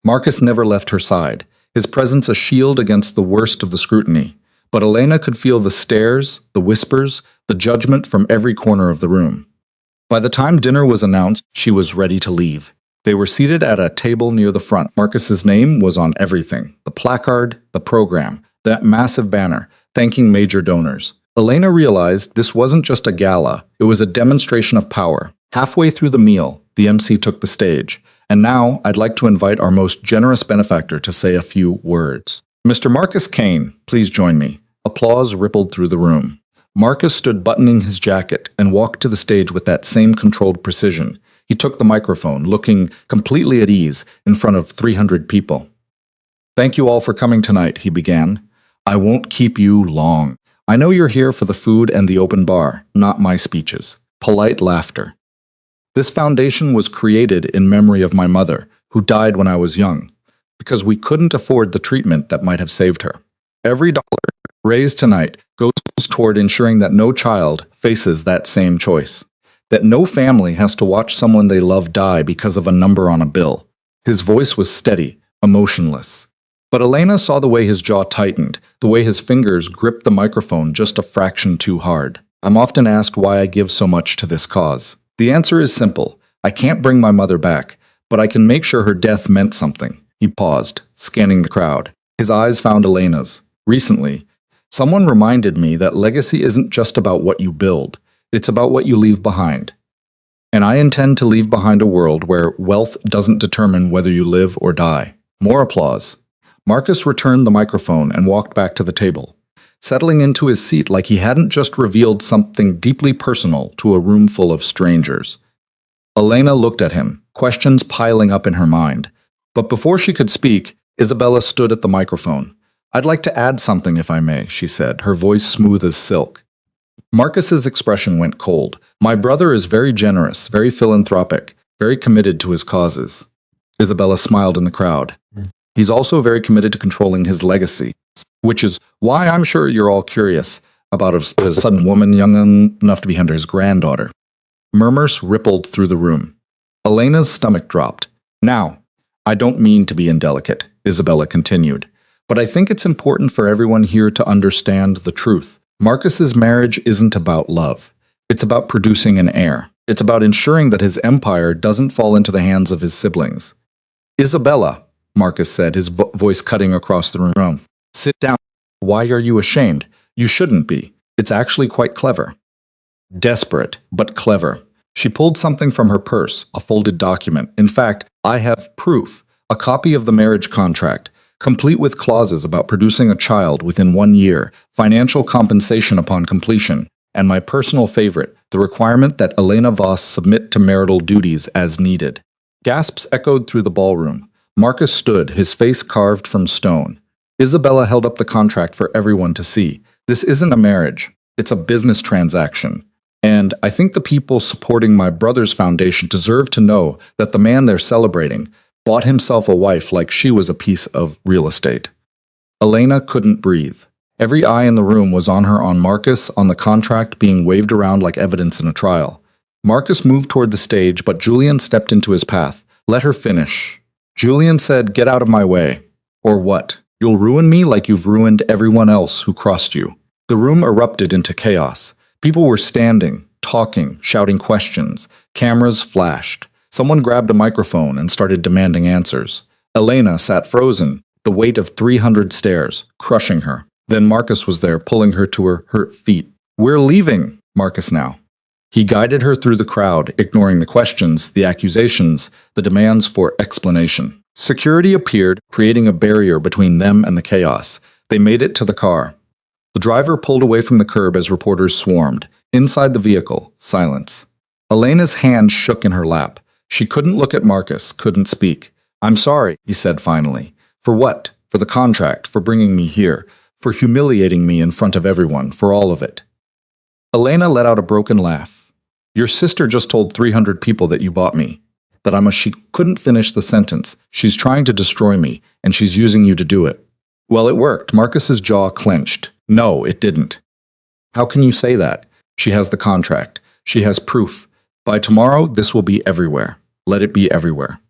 Marcus never left her side, his presence a shield against the worst of the scrutiny. But Elena could feel the stares, the whispers, the judgment from every corner of the room. By the time dinner was announced, she was ready to leave. They were seated at a table near the front. Marcus's name was on everything. The placard, the program, that massive banner, thanking major donors. Elena realized this wasn't just a gala, it was a demonstration of power. Halfway through the meal, the MC took the stage. And now, I'd like to invite our most generous benefactor to say a few words. Mr. Marcus Kane, please join me. Applause rippled through the room. Marcus stood buttoning his jacket and walked to the stage with that same controlled precision. He took the microphone, looking completely at ease in front of 300 people. Thank you all for coming tonight, he began. I won't keep you long. I know you're here for the food and the open bar, not my speeches. Polite laughter. This foundation was created in memory of my mother, who died when I was young, because we couldn't afford the treatment that might have saved her. Every dollar raised tonight goes toward ensuring that no child faces that same choice, that no family has to watch someone they love die because of a number on a bill. His voice was steady, emotionless. But Elena saw the way his jaw tightened, the way his fingers gripped the microphone just a fraction too hard. I'm often asked why I give so much to this cause. The answer is simple. I can't bring my mother back, but I can make sure her death meant something. He paused, scanning the crowd. His eyes found Elena's. Recently, someone reminded me that legacy isn't just about what you build. It's about what you leave behind. And I intend to leave behind a world where wealth doesn't determine whether you live or die. More applause. Marcus returned the microphone and walked back to the table, settling into his seat like he hadn't just revealed something deeply personal to a room full of strangers. Elena looked at him, questions piling up in her mind. But before she could speak, Isabella stood at the microphone. I'd like to add something if I may, she said, her voice smooth as silk. Marcus's expression went cold. My brother is very generous, very philanthropic, very committed to his causes. Isabella smiled in the crowd. He's also very committed to controlling his legacy, which is why I'm sure you're all curious about a sudden woman young enough to be Hunter's granddaughter. Murmurs rippled through the room. Elena's stomach dropped. Now, I don't mean to be indelicate, Isabella continued, but I think it's important for everyone here to understand the truth. Marcus's marriage isn't about love. It's about producing an heir. It's about ensuring that his empire doesn't fall into the hands of his siblings. Isabella, Marcus said, his voice cutting across the room. Sit down. Why are you ashamed? You shouldn't be. It's actually quite clever. Desperate, but clever. She pulled something from her purse, a folded document. In fact, I have proof, a copy of the marriage contract, complete with clauses about producing a child within 1 year, financial compensation upon completion, and my personal favorite, the requirement that Elena Voss submit to marital duties as needed. Gasps echoed through the ballroom. Marcus stood, his face carved from stone. Isabella held up the contract for everyone to see. This isn't a marriage. It's a business transaction. And I think the people supporting my brother's foundation deserve to know that the man they're celebrating bought himself a wife like she was a piece of real estate. Elena couldn't breathe. Every eye in the room was on her, on Marcus, on the contract being waved around like evidence in a trial. Marcus moved toward the stage, but Julian stepped into his path. Let her finish. Julian said, get out of my way. Or what? You'll ruin me like you've ruined everyone else who crossed you. The room erupted into chaos. People were standing, talking, shouting questions. Cameras flashed. Someone grabbed a microphone and started demanding answers. Elena sat frozen, the weight of 300 stares, crushing her. Then Marcus was there, pulling her to her hurt feet. We're leaving, Marcus now. He guided her through the crowd, ignoring the questions, the accusations, the demands for explanation. Security appeared, creating a barrier between them and the chaos. They made it to the car. The driver pulled away from the curb as reporters swarmed. Inside the vehicle, silence. Elena's hand shook in her lap. She couldn't look at Marcus, couldn't speak. I'm sorry, he said finally. For what? For the contract, for bringing me here, for humiliating me in front of everyone, for all of it. Elena let out a broken laugh. Your sister just told 300 people that you bought me. She couldn't finish the sentence. She's trying to destroy me, and she's using you to do it. Well, it worked. Marcus's jaw clenched. No, it didn't. How can you say that? She has the contract. She has proof. By tomorrow, this will be everywhere. Let it be everywhere.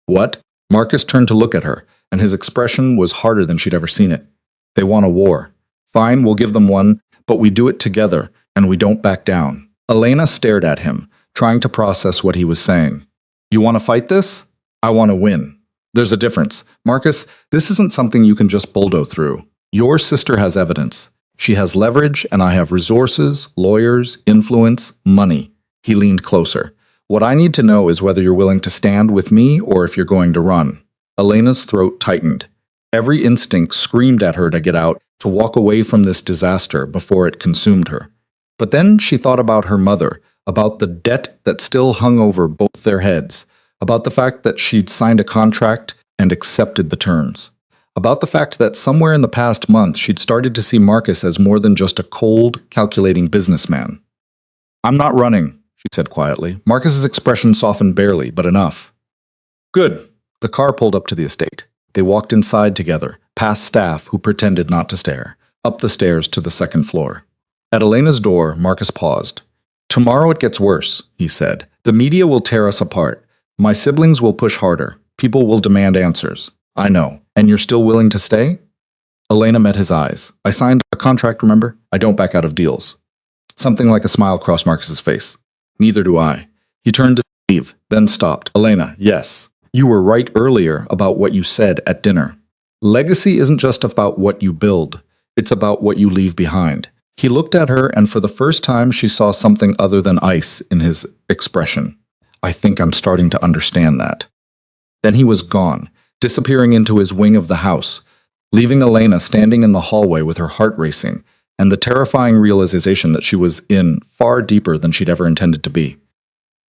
What? Marcus turned to look at her, and his expression was harder than she'd ever seen it. They want a war. Fine, we'll give them one, but we do it together, and we don't back down. Elena stared at him, trying to process what he was saying. You want to fight this? I want to win. There's a difference. Marcus, this isn't something you can just bulldoze through. Your sister has evidence. She has leverage, and I have resources, lawyers, influence, money. He leaned closer. What I need to know is whether you're willing to stand with me or if you're going to run. Elena's throat tightened. Every instinct screamed at her to get out, to walk away from this disaster before it consumed her. But then she thought about her mother, about the debt that still hung over both their heads, about the fact that she'd signed a contract and accepted the terms, about the fact that somewhere in the past month she'd started to see Marcus as more than just a cold, calculating businessman. "I'm not running," she said quietly. Marcus's expression softened barely, but enough. "Good." The car pulled up to the estate. They walked inside together, past staff who pretended not to stare, up the stairs to the second floor. At Elena's door, Marcus paused. "Tomorrow it gets worse," he said. "The media will tear us apart. My siblings will push harder. People will demand answers. I know. And you're still willing to stay?" Elena met his eyes. "I signed a contract, remember? I don't back out of deals." Something like a smile crossed Marcus's face. "Neither do I." He turned to leave, then stopped. "Elena, yes. You were right earlier about what you said at dinner. Legacy isn't just about what you build. It's about what you leave behind." He looked at her, and for the first time she saw something other than ice in his expression. "I think I'm starting to understand that." Then he was gone, disappearing into his wing of the house, leaving Elena standing in the hallway with her heart racing, and the terrifying realization that she was in far deeper than she'd ever intended to be.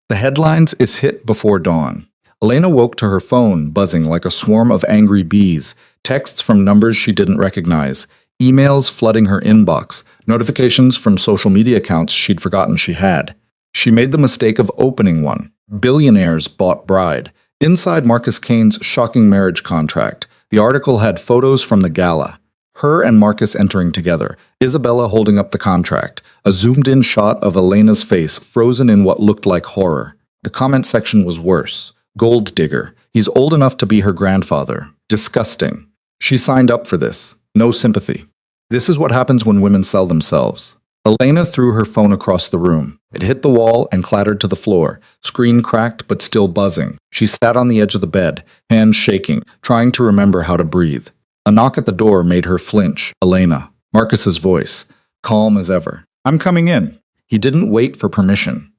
The headlines is hit before dawn. Elena woke to her phone buzzing like a swarm of angry bees, texts from numbers she didn't recognize, emails flooding her inbox, notifications from social media accounts she'd forgotten she had. She made the mistake of opening one. Billionaires bought bride. Inside Marcus Kane's shocking marriage contract, the article had photos from the gala. Her and Marcus entering together, Isabella holding up the contract, a zoomed-in shot of Elena's face frozen in what looked like horror. The comment section was worse. "Gold digger. He's old enough to be her grandfather. Disgusting. She signed up for this. No sympathy." This is what happens when women sell themselves. Elena threw her phone across the room. It hit the wall and clattered to the floor, screen cracked but still buzzing. She sat on the edge of the bed, hands shaking, trying to remember how to breathe. A knock at the door made her flinch. Elena. Marcus's voice, calm as ever. "I'm coming in." He didn't wait for permission.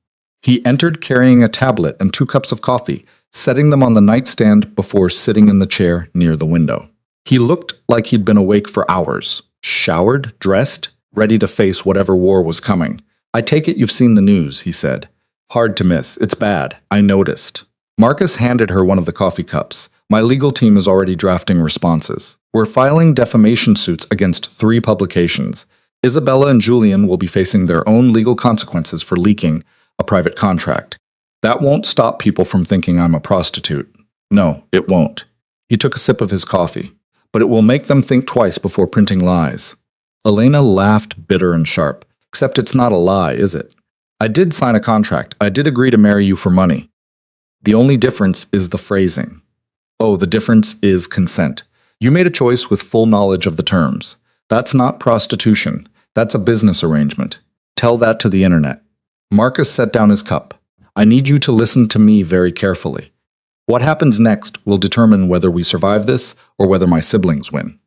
He entered carrying a tablet and 2 cups of coffee, setting them on the nightstand before sitting in the chair near the window. He looked like he'd been awake for hours, showered, dressed, ready to face whatever war was coming. "I take it you've seen the news," he said. "Hard to miss. It's bad. I noticed." Marcus handed her one of the coffee cups. "My legal team is already drafting responses. We're filing defamation suits against 3 publications. Isabella and Julian will be facing their own legal consequences for leaking a private contract. That won't stop people from thinking I'm a prostitute. No, it won't." He took a sip of his coffee. "But it will make them think twice before printing lies." Elena laughed bitter and sharp. "Except it's not a lie, is it? I did sign a contract. I did agree to marry you for money. The only difference is the phrasing. Oh, the difference is consent. You made a choice with full knowledge of the terms. That's not prostitution. That's a business arrangement. Tell that to the internet." Marcus set down his cup. "I need you to listen to me very carefully. What happens next will determine whether we survive this or whether my siblings win.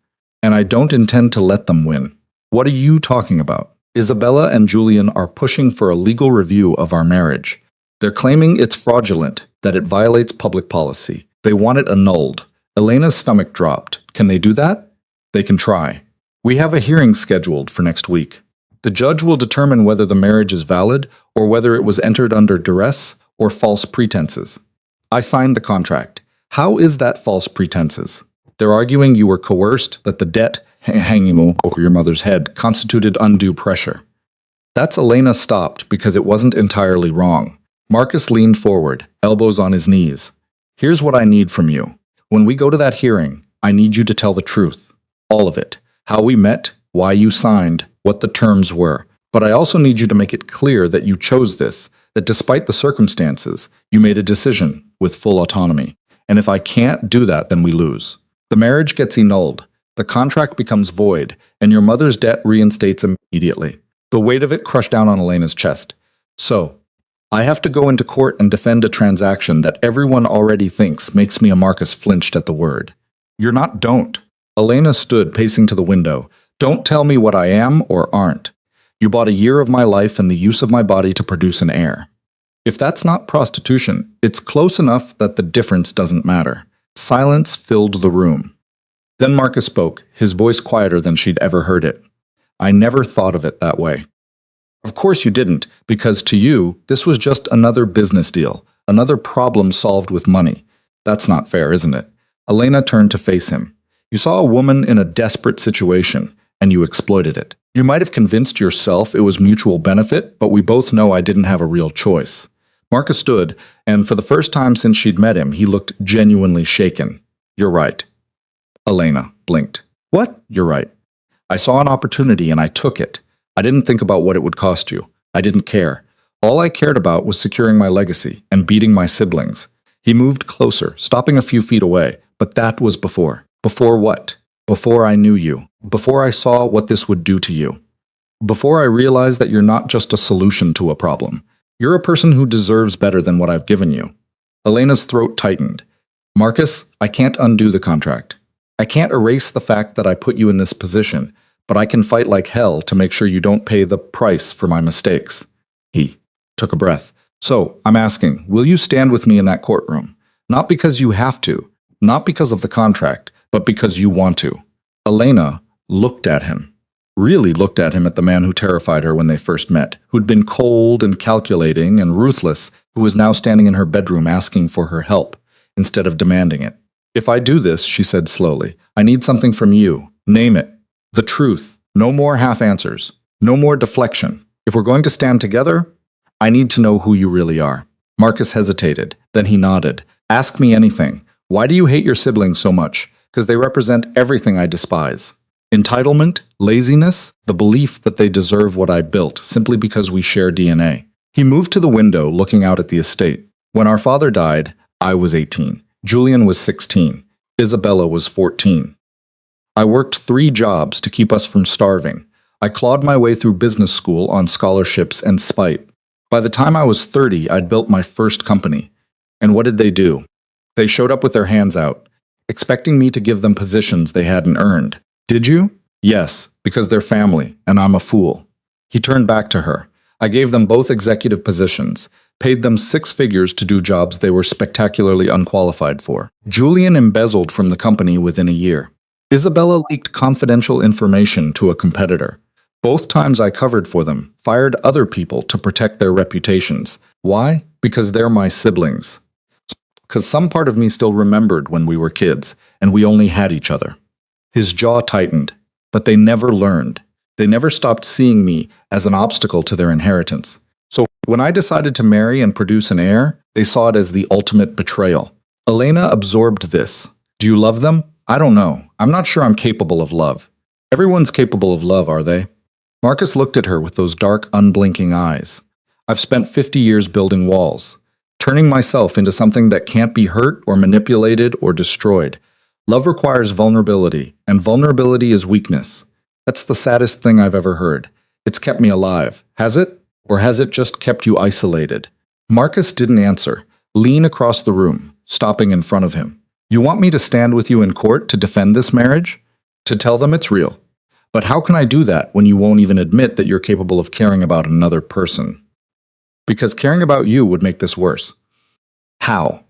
And I don't intend to let them win. What are you talking about? Isabella and Julian are pushing for a legal review of our marriage. They're claiming it's fraudulent, that it violates public policy. They want it annulled." Elena's stomach dropped. "Can they do that?" "They can try. We have a hearing scheduled for next week. The judge will determine whether the marriage is valid or whether it was entered under duress or false pretenses. I signed the contract. How is that false pretenses? They're arguing you were coerced, that the debt hanging over your mother's head constituted undue pressure." That's Elena stopped because it wasn't entirely wrong. Marcus leaned forward, elbows on his knees. "Here's what I need from you. When we go to that hearing, I need you to tell the truth. All of it. How we met, why you signed, what the terms were. But I also need you to make it clear that you chose this, that despite the circumstances, you made a decision with full autonomy. And if I can't do that, then we lose. The marriage gets annulled. The contract becomes void, and your mother's debt reinstates immediately." The weight of it crushed down on Elena's chest. "So, I have to go into court and defend a transaction that everyone already thinks makes me a Marcus." Flinched at the word. "You're not don't. Elena stood pacing to the window. Don't tell me what I am or aren't. You bought a year of my life and the use of my body to produce an heir. If that's not prostitution, it's close enough that the difference doesn't matter. Silence filled the room. Then Marcus spoke, his voice quieter than she'd ever heard it. I never thought of it that way. Of course you didn't, because to you, this was just another business deal, another problem solved with money. That's not fair, isn't it? Elena turned to face him. You saw a woman in a desperate situation, and you exploited it. You might have convinced yourself it was mutual benefit, but we both know I didn't have a real choice. Marcus stood, and for the first time since she'd met him, he looked genuinely shaken. You're right. Elena blinked. What? You're right. I saw an opportunity and I took it. I didn't think about what it would cost you. I didn't care. All I cared about was securing my legacy and beating my siblings. He moved closer, stopping a few feet away, but that was before. Before what? Before I knew you. Before I saw what this would do to you. Before I realized that you're not just a solution to a problem. You're a person who deserves better than what I've given you. Elena's throat tightened. Marcus, I can't undo the contract. I can't erase the fact that I put you in this position, but I can fight like hell to make sure you don't pay the price for my mistakes. He took a breath. So, I'm asking, will you stand with me in that courtroom? Not because you have to, not because of the contract, but because you want to. Elena looked at him. Really looked at him, at the man who terrified her when they first met, who'd been cold and calculating and ruthless, who was now standing in her bedroom asking for her help, instead of demanding it. If I do this, she said slowly, I need something from you. Name it. The truth. No more half answers. No more deflection. If we're going to stand together, I need to know who you really are. Marcus hesitated. Then he nodded. Ask me anything. Why do you hate your siblings so much? Because they represent everything I despise. Entitlement, laziness, the belief that they deserve what I built simply because we share DNA. He moved to the window, looking out at the estate. When our father died, I was 18. Julian was 16. Isabella was 14. I worked 3 jobs to keep us from starving. I clawed my way through business school on scholarships and spite. By the time I was 30, I'd built my first company. And what did they do? They showed up with their hands out, expecting me to give them positions they hadn't earned. Did you? Yes, because they're family, and I'm a fool. He turned back to her. I gave them both executive positions, paid them 6 figures to do jobs they were spectacularly unqualified for. Julian embezzled from the company within a year. Isabella leaked confidential information to a competitor. Both times I covered for them, fired other people to protect their reputations. Why? Because they're my siblings. Because some part of me still remembered when we were kids, and we only had each other. His jaw tightened, but they never learned. They never stopped seeing me as an obstacle to their inheritance. So when I decided to marry and produce an heir, they saw it as the ultimate betrayal. Elena absorbed this. Do you love them? I don't know. I'm not sure I'm capable of love. Everyone's capable of love, are they? Marcus looked at her with those dark, unblinking eyes. I've spent 50 years building walls, turning myself into something that can't be hurt or manipulated or destroyed. Love requires vulnerability, and vulnerability is weakness. That's the saddest thing I've ever heard. It's kept me alive. Has it? Or has it just kept you isolated? Marcus didn't answer. Lean across the room, stopping in front of him. You want me to stand with you in court to defend this marriage? To tell them it's real. But how can I do that when you won't even admit that you're capable of caring about another person? Because caring about you would make this worse. How?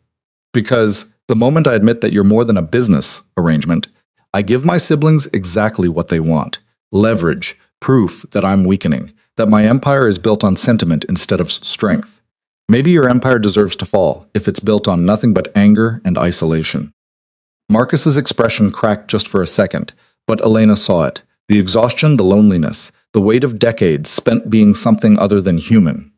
Because the moment I admit that you're more than a business arrangement, I give my siblings exactly what they want. Leverage, proof that I'm weakening, that my empire is built on sentiment instead of strength. Maybe your empire deserves to fall if it's built on nothing but anger and isolation. Marcus's expression cracked just for a second, but Elena saw it. The exhaustion, the loneliness, the weight of decades spent being something other than human.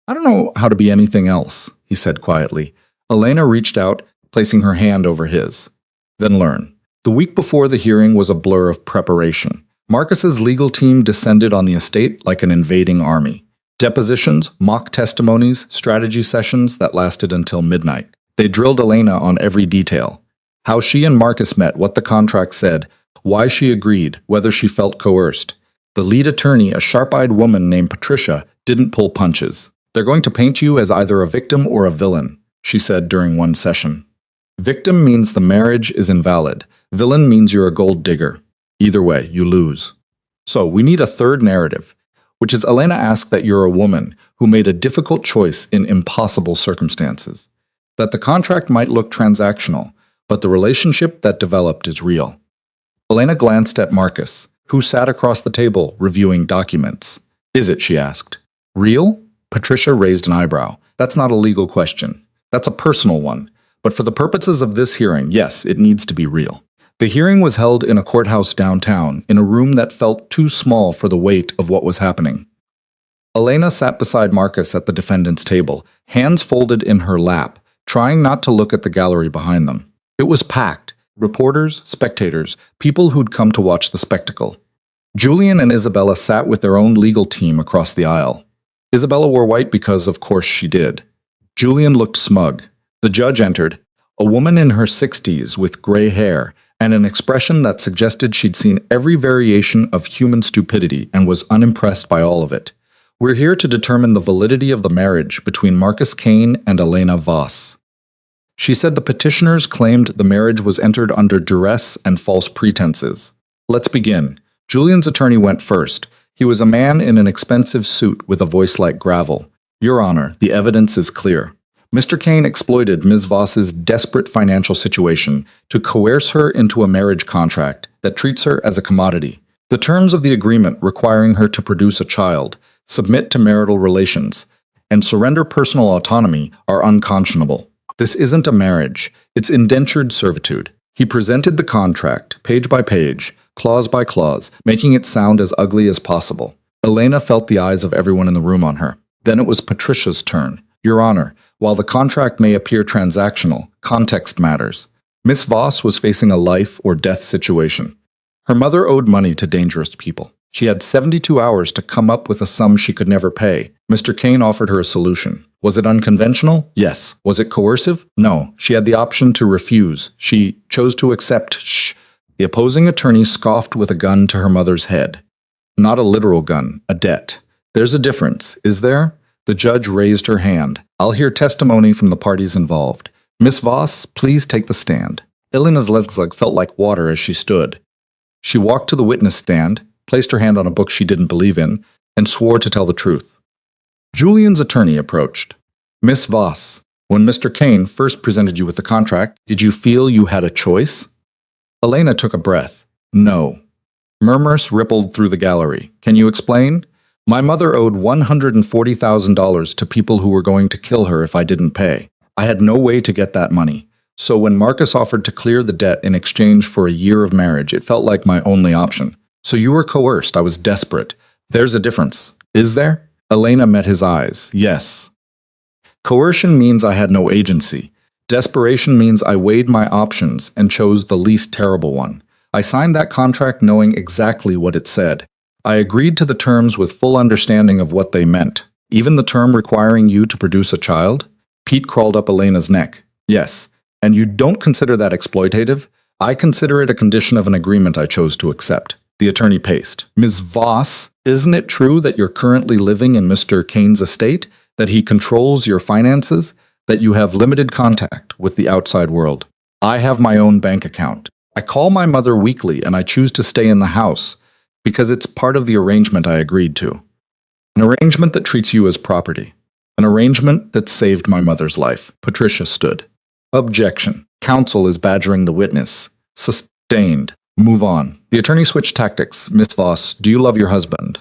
I don't know how to be anything else, he said quietly. Elena reached out, placing her hand over his. Then learn. The week before the hearing was a blur of preparation. Marcus's legal team descended on the estate like an invading army. Depositions, mock testimonies, strategy sessions that lasted until midnight. They drilled Elena on every detail. How she and Marcus met, what the contract said, why she agreed, whether she felt coerced. The lead attorney, a sharp-eyed woman named Patricia, didn't pull punches. They're going to paint you as either a victim or a villain, she said during one session. Victim means the marriage is invalid. Villain means you're a gold digger. Either way, you lose. So, we need a third narrative, which is Elena asks that you're a woman who made a difficult choice in impossible circumstances. That the contract might look transactional, but the relationship that developed is real. Elena glanced at Marcus, who sat across the table reviewing documents. Is it, she asked. Real? Patricia raised an eyebrow. That's not a legal question. That's a personal one. But for the purposes of this hearing, yes, it needs to be real. The hearing was held in a courthouse downtown, in a room that felt too small for the weight of what was happening. Elena sat beside Marcus at the defendant's table, hands folded in her lap, trying not to look at the gallery behind them. It was packed. Reporters, spectators, people who'd come to watch the spectacle. Julian and Isabella sat with their own legal team across the aisle. Isabella wore white because, of course, she did. Julian looked smug. The judge entered, a woman in her 60s with gray hair and an expression that suggested she'd seen every variation of human stupidity and was unimpressed by all of it. We're here to determine the validity of the marriage between Marcus Kane and Elena Voss. She said the petitioners claimed the marriage was entered under duress and false pretenses. Let's begin. Julian's attorney went first. He was a man in an expensive suit with a voice like gravel. Your Honor, the evidence is clear. Mr. Kane exploited Ms. Voss's desperate financial situation to coerce her into a marriage contract that treats her as a commodity. The terms of the agreement requiring her to produce a child, submit to marital relations, and surrender personal autonomy are unconscionable. This isn't a marriage, it's indentured servitude. He presented the contract, page by page, clause by clause, making it sound as ugly as possible. Elena felt the eyes of everyone in the room on her. Then it was Patricia's turn. Your Honor, while the contract may appear transactional, context matters. Miss Voss was facing a life or death situation. Her mother owed money to dangerous people. She had 72 hours to come up with a sum she could never pay. Mr. Kane offered her a solution. Was it unconventional? Yes. Was it coercive? No. She had the option to refuse. She chose to accept. The opposing attorney scoffed with a gun to her mother's head. Not a literal gun, a debt. There's a difference, is there? The judge raised her hand. I'll hear testimony from the parties involved. Miss Voss, please take the stand. Elena's legs felt like water as she stood. She walked to the witness stand, placed her hand on a book she didn't believe in, and swore to tell the truth. Julian's attorney approached. Miss Voss, when Mr. Kane first presented you with the contract, did you feel you had a choice? Elena took a breath. No. Murmurs rippled through the gallery. Can you explain? My mother owed $140,000 to people who were going to kill her if I didn't pay. I had no way to get that money. So when Marcus offered to clear the debt in exchange for a year of marriage, it felt like my only option. So you were coerced. I was desperate. There's a difference. Is there? Elena met his eyes. Yes. Coercion means I had no agency. Desperation means I weighed my options and chose the least terrible one. I signed that contract knowing exactly what it said. I agreed to the terms with full understanding of what they meant. Even the term requiring you to produce a child? Pete crawled up Elena's neck. Yes. And you don't consider that exploitative? I consider it a condition of an agreement I chose to accept. The attorney paced. Ms. Voss, isn't it true that you're currently living in Mr. Kane's estate? That he controls your finances? That you have limited contact with the outside world? I have my own bank account. I call my mother weekly and I choose to stay in the house because it's part of the arrangement I agreed to. An arrangement that treats you as property. An arrangement that saved my mother's life. Patricia stood. Objection. Counsel is badgering the witness. Sustained. Move on. The attorney switched tactics. Miss Voss, do you love your husband?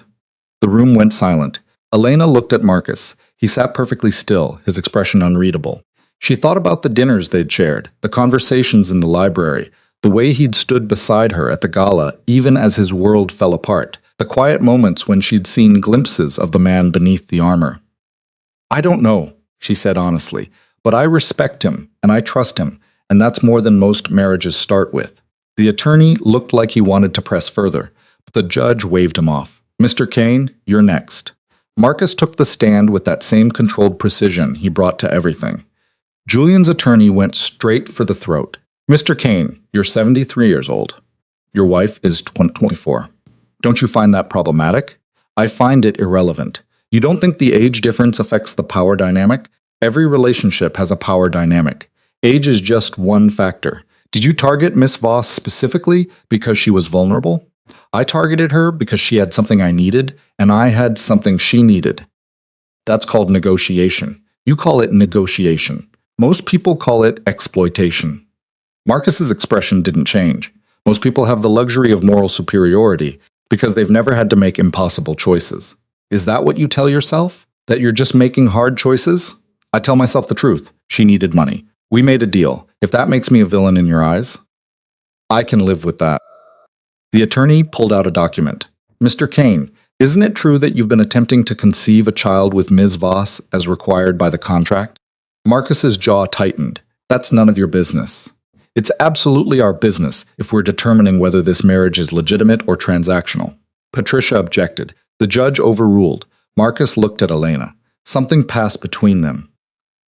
The room went silent. Elena looked at Marcus. He sat perfectly still, his expression unreadable. She thought about the dinners they'd shared, the conversations in the library, the way he'd stood beside her at the gala even as his world fell apart, the quiet moments when she'd seen glimpses of the man beneath the armor. I don't know, she said honestly, but I respect him and I trust him, and that's more than most marriages start with. The attorney looked like he wanted to press further, but the judge waved him off. Mr. Kane, you're next. Marcus took the stand with that same controlled precision he brought to everything. Julian's attorney went straight for the throat. Mr. Kane, you're 73 years old. Your wife is 24. Don't you find that problematic? I find it irrelevant. You don't think the age difference affects the power dynamic? Every relationship has a power dynamic. Age is just one factor. Did you target Miss Voss specifically because she was vulnerable? I targeted her because she had something I needed, and I had something she needed. That's called negotiation. You call it negotiation. Most people call it exploitation. Marcus's expression didn't change. Most people have the luxury of moral superiority because they've never had to make impossible choices. Is that what you tell yourself? That you're just making hard choices? I tell myself the truth. She needed money. We made a deal. If that makes me a villain in your eyes, I can live with that. The attorney pulled out a document. Mr. Kane, isn't it true that you've been attempting to conceive a child with Ms. Voss as required by the contract? Marcus's jaw tightened. That's none of your business. It's absolutely our business if we're determining whether this marriage is legitimate or transactional. Patricia objected. The judge overruled. Marcus looked at Elena. Something passed between them.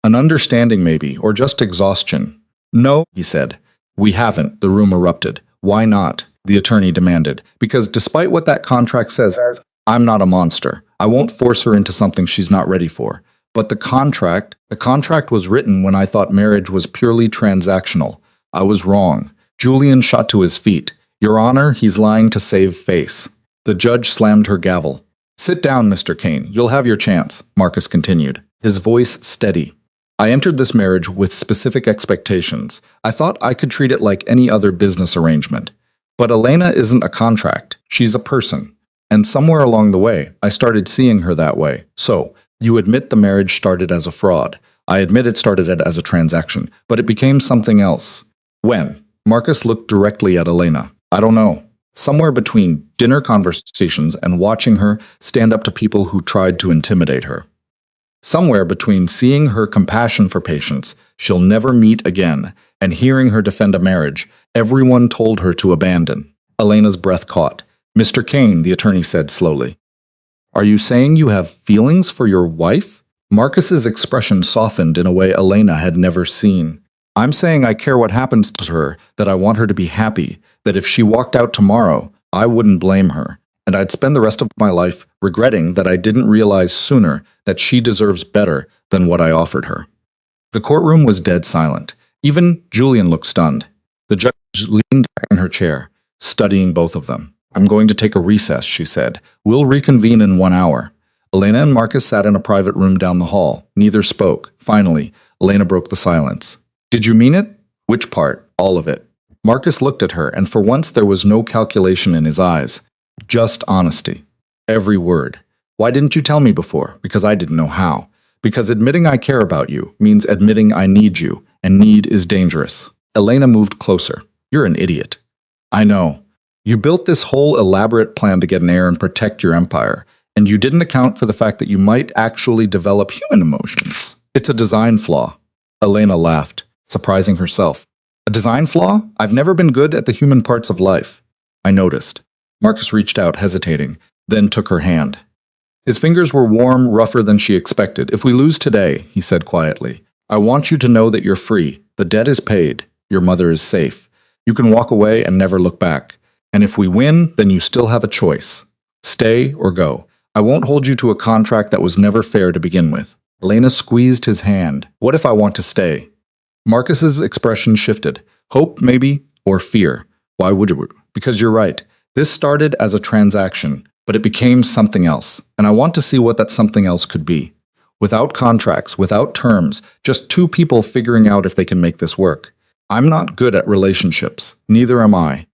An understanding maybe, or just exhaustion. No, he said. We haven't, the room erupted. Why not? The attorney demanded. Because despite what that contract says, I'm not a monster. I won't force her into something she's not ready for. But the contract was written when I thought marriage was purely transactional. I was wrong. Julian shot to his feet. Your Honor, he's lying to save face. The judge slammed her gavel. Sit down, Mr. Kane. You'll have your chance, Marcus continued, his voice steady. I entered this marriage with specific expectations. I thought I could treat it like any other business arrangement. But Elena isn't a contract. She's a person. And somewhere along the way, I started seeing her that way. So, you admit the marriage started as a fraud. I admit it started as a transaction, but it became something else. When? Marcus looked directly at Elena. I don't know. Somewhere between dinner conversations and watching her stand up to people who tried to intimidate her. Somewhere between seeing her compassion for patients she'll never meet again and hearing her defend a marriage everyone told her to abandon. Elena's breath caught. Mr. Kane, the attorney said slowly. Are you saying you have feelings for your wife? Marcus's expression softened in a way Elena had never seen. I'm saying I care what happens to her, that I want her to be happy, that if she walked out tomorrow, I wouldn't blame her, and I'd spend the rest of my life regretting that I didn't realize sooner that she deserves better than what I offered her. The courtroom was dead silent. Even Julian looked stunned. The judge leaned back in her chair, studying both of them. I'm going to take a recess, she said. We'll reconvene in 1 hour. Elena and Marcus sat in a private room down the hall. Neither spoke. Finally, Elena broke the silence. Did you mean it? Which part? All of it. Marcus looked at her, and for once there was no calculation in his eyes. Just honesty. Every word. Why didn't you tell me before? Because I didn't know how. Because admitting I care about you means admitting I need you, and need is dangerous. Elena moved closer. You're an idiot. I know. You built this whole elaborate plan to get an heir and protect your empire, and you didn't account for the fact that you might actually develop human emotions. It's a design flaw. Elena laughed, surprising herself. A design flaw? I've never been good at the human parts of life. I noticed. Marcus reached out, hesitating, then took her hand. His fingers were warm, rougher than she expected. If we lose today, he said quietly, I want you to know that you're free. The debt is paid. Your mother is safe. You can walk away and never look back. And if we win, then you still have a choice. Stay or go. I won't hold you to a contract that was never fair to begin with. Elena squeezed his hand. What if I want to stay? Marcus's expression shifted. Hope, maybe, or fear. Why would you? Because you're right. This started as a transaction, but it became something else. And I want to see what that something else could be. Without contracts, without terms, just two people figuring out if they can make this work. I'm not good at relationships. Neither am I.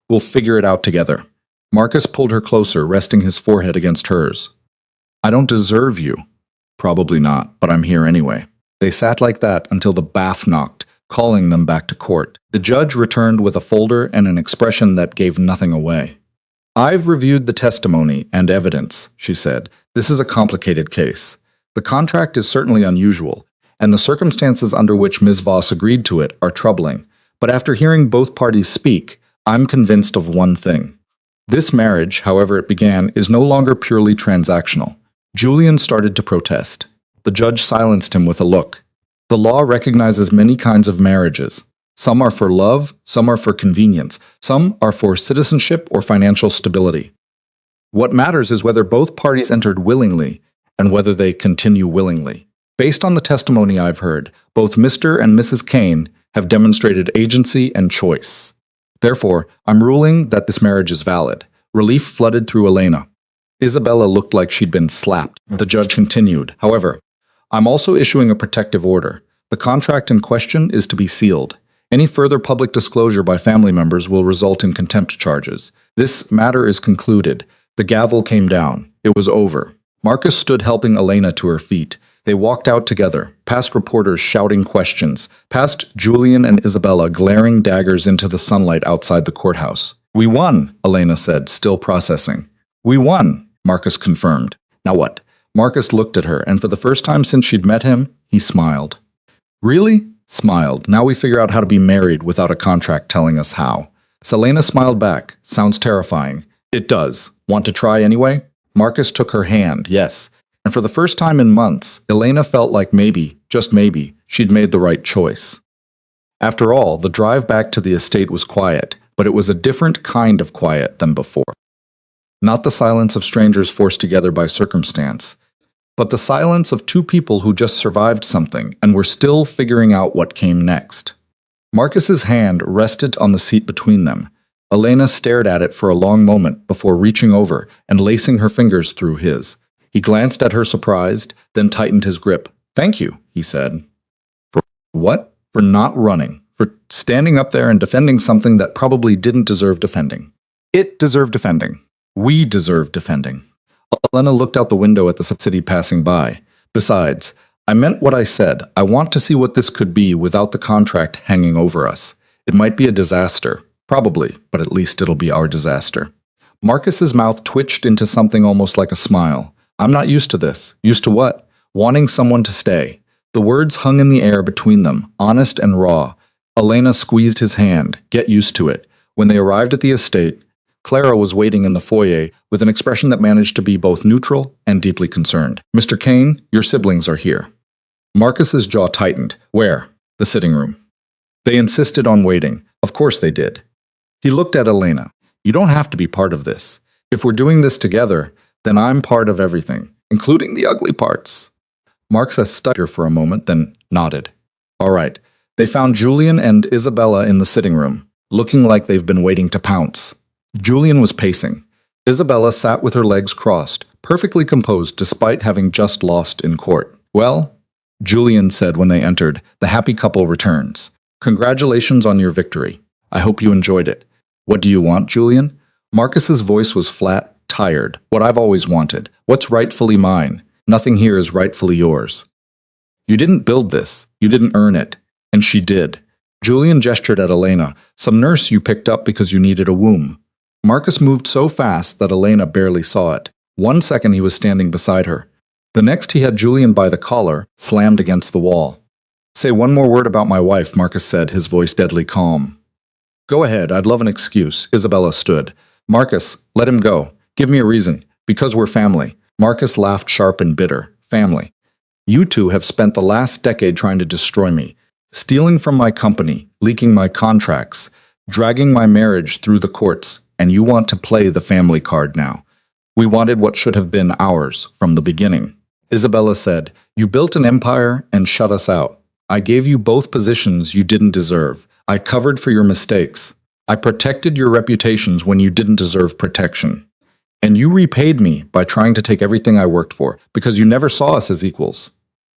We'll figure it out together. Marcus pulled her closer, resting his forehead against hers. I don't deserve you. Probably not, but I'm here anyway. They sat like that until the baff knocked, calling them back to court. The judge returned with a folder and an expression that gave nothing away. I've reviewed the testimony and evidence, she said. This is a complicated case. The contract is certainly unusual, and the circumstances under which Ms. Voss agreed to it are troubling. But after hearing both parties speak, I'm convinced of one thing. This marriage, however it began, is no longer purely transactional. Julian started to protest. The judge silenced him with a look. The law recognizes many kinds of marriages. Some are for love, some are for convenience, some are for citizenship or financial stability. What matters is whether both parties entered willingly and whether they continue willingly. Based on the testimony I've heard, both Mr. and Mrs. Kane have demonstrated agency and choice. Therefore, I'm ruling that this marriage is valid. Relief flooded through Elena. Isabella looked like she'd been slapped. The judge continued. However, I'm also issuing a protective order. The contract in question is to be sealed. Any further public disclosure by family members will result in contempt charges. This matter is concluded. The gavel came down. It was over. Marcus stood helping Elena to her feet. They walked out together, past reporters shouting questions, past Julian and Isabella glaring daggers into the sunlight outside the courthouse. We won, Elena said, still processing. We won, Marcus confirmed. Now what? Marcus looked at her, and for the first time since she'd met him, he smiled. Really? Smiled. Now we figure out how to be married without a contract telling us how. Selena smiled back. Sounds terrifying. It does. Want to try anyway? Marcus took her hand, yes. And for the first time in months, Elena felt like maybe, just maybe, she'd made the right choice. After all, the drive back to the estate was quiet, but it was a different kind of quiet than before. Not the silence of strangers forced together by circumstance, but the silence of two people who just survived something and were still figuring out what came next. Marcus's hand rested on the seat between them. Elena stared at it for a long moment before reaching over and lacing her fingers through his. He glanced at her surprised, then tightened his grip. Thank you, he said. For what? For not running. For standing up there and defending something that probably didn't deserve defending. It deserved defending. We deserve defending. Elena looked out the window at the city passing by. Besides, I meant what I said. I want to see what this could be without the contract hanging over us. It might be a disaster. Probably, but at least it'll be our disaster. Marcus's mouth twitched into something almost like a smile. I'm not used to this. Used to what? Wanting someone to stay. The words hung in the air between them, honest and raw. Elena squeezed his hand. Get used to it. When they arrived at the estate, Clara was waiting in the foyer with an expression that managed to be both neutral and deeply concerned. Mr. Kane, your siblings are here. Marcus's jaw tightened. Where? The sitting room. They insisted on waiting. Of course they did. He looked at Elena. You don't have to be part of this. If we're doing this together, then I'm part of everything, including the ugly parts. Marcus stuttered for a moment, then nodded. All right. They found Julian and Isabella in the sitting room, looking like they've been waiting to pounce. Julian was pacing. Isabella sat with her legs crossed, perfectly composed despite having just lost in court. Well, Julian said when they entered, the happy couple returns. Congratulations on your victory. I hope you enjoyed it. What do you want, Julian? Marcus's voice was flat, tired. What I've always wanted. What's rightfully mine? Nothing here is rightfully yours. You didn't build this. You didn't earn it. And she did. Julian gestured at Elena. Some nurse you picked up because you needed a womb. Marcus moved so fast that Elena barely saw it. 1 second he was standing beside her. The next he had Julian by the collar, slammed against the wall. Say one more word about my wife, Marcus said, his voice deadly calm. Go ahead, I'd love an excuse. Isabella stood. Marcus, let him go. Give me a reason. Because we're family. Marcus laughed sharp and bitter. Family. You two have spent the last decade trying to destroy me. Stealing from my company, leaking my contracts, dragging my marriage through the courts, and you want to play the family card now. We wanted what should have been ours from the beginning. Isabella said, you built an empire and shut us out. I gave you both positions you didn't deserve. I covered for your mistakes. I protected your reputations when you didn't deserve protection. And you repaid me by trying to take everything I worked for, because you never saw us as equals.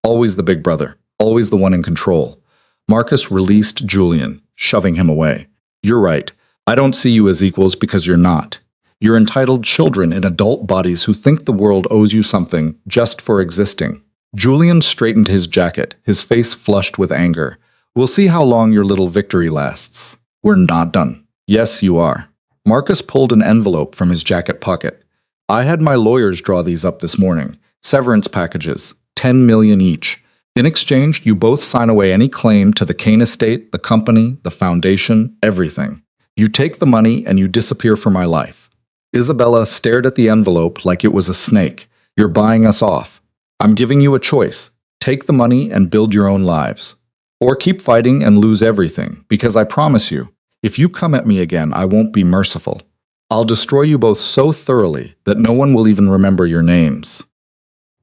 Always the big brother, always the one in control. Marcus released Julian, shoving him away. You're right. I don't see you as equals because you're not. You're entitled children in adult bodies who think the world owes you something just for existing. Julian straightened his jacket, his face flushed with anger. We'll see how long your little victory lasts. We're not done. Yes, you are. Marcus pulled an envelope from his jacket pocket. I had my lawyers draw these up this morning. Severance packages, 10 million each. In exchange, you both sign away any claim to the Kane estate, the company, the foundation, everything. You take the money and you disappear from my life. Isabella stared at the envelope like it was a snake. You're buying us off. I'm giving you a choice. Take the money and build your own lives. Or keep fighting and lose everything, because I promise you, if you come at me again, I won't be merciful. I'll destroy you both so thoroughly that no one will even remember your names.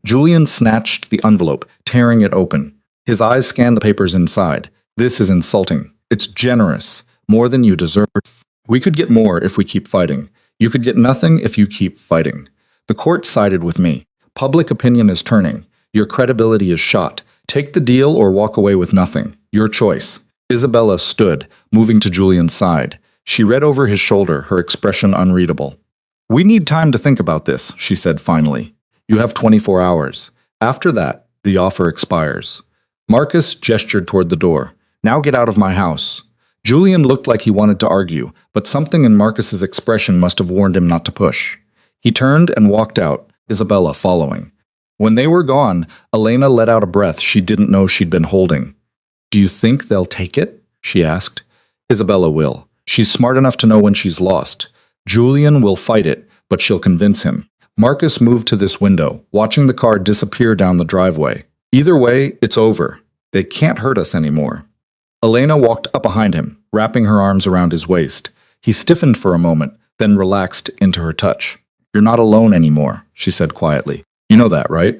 Julian snatched the envelope, tearing it open. His eyes scanned the papers inside. This is insulting. It's generous. More than you deserve. We could get more if we keep fighting. You could get nothing if you keep fighting. The court sided with me. Public opinion is turning. Your credibility is shot. Take the deal or walk away with nothing. Your choice. Isabella stood, moving to Julian's side. She read over his shoulder, her expression unreadable. We need time to think about this, she said finally. You have 24 hours. After that, the offer expires. Marcus gestured toward the door. Now get out of my house. Julian looked like he wanted to argue, but something in Marcus's expression must have warned him not to push. He turned and walked out, Isabella following. When they were gone, Elena let out a breath she didn't know she'd been holding. Do you think they'll take it? She asked. Isabella will. She's smart enough to know when she's lost. Julian will fight it, but she'll convince him. Marcus moved to this window, watching the car disappear down the driveway. Either way, it's over. They can't hurt us anymore. Elena walked up behind him, wrapping her arms around his waist. He stiffened for a moment, then relaxed into her touch. You're not alone anymore, she said quietly. You know that, right?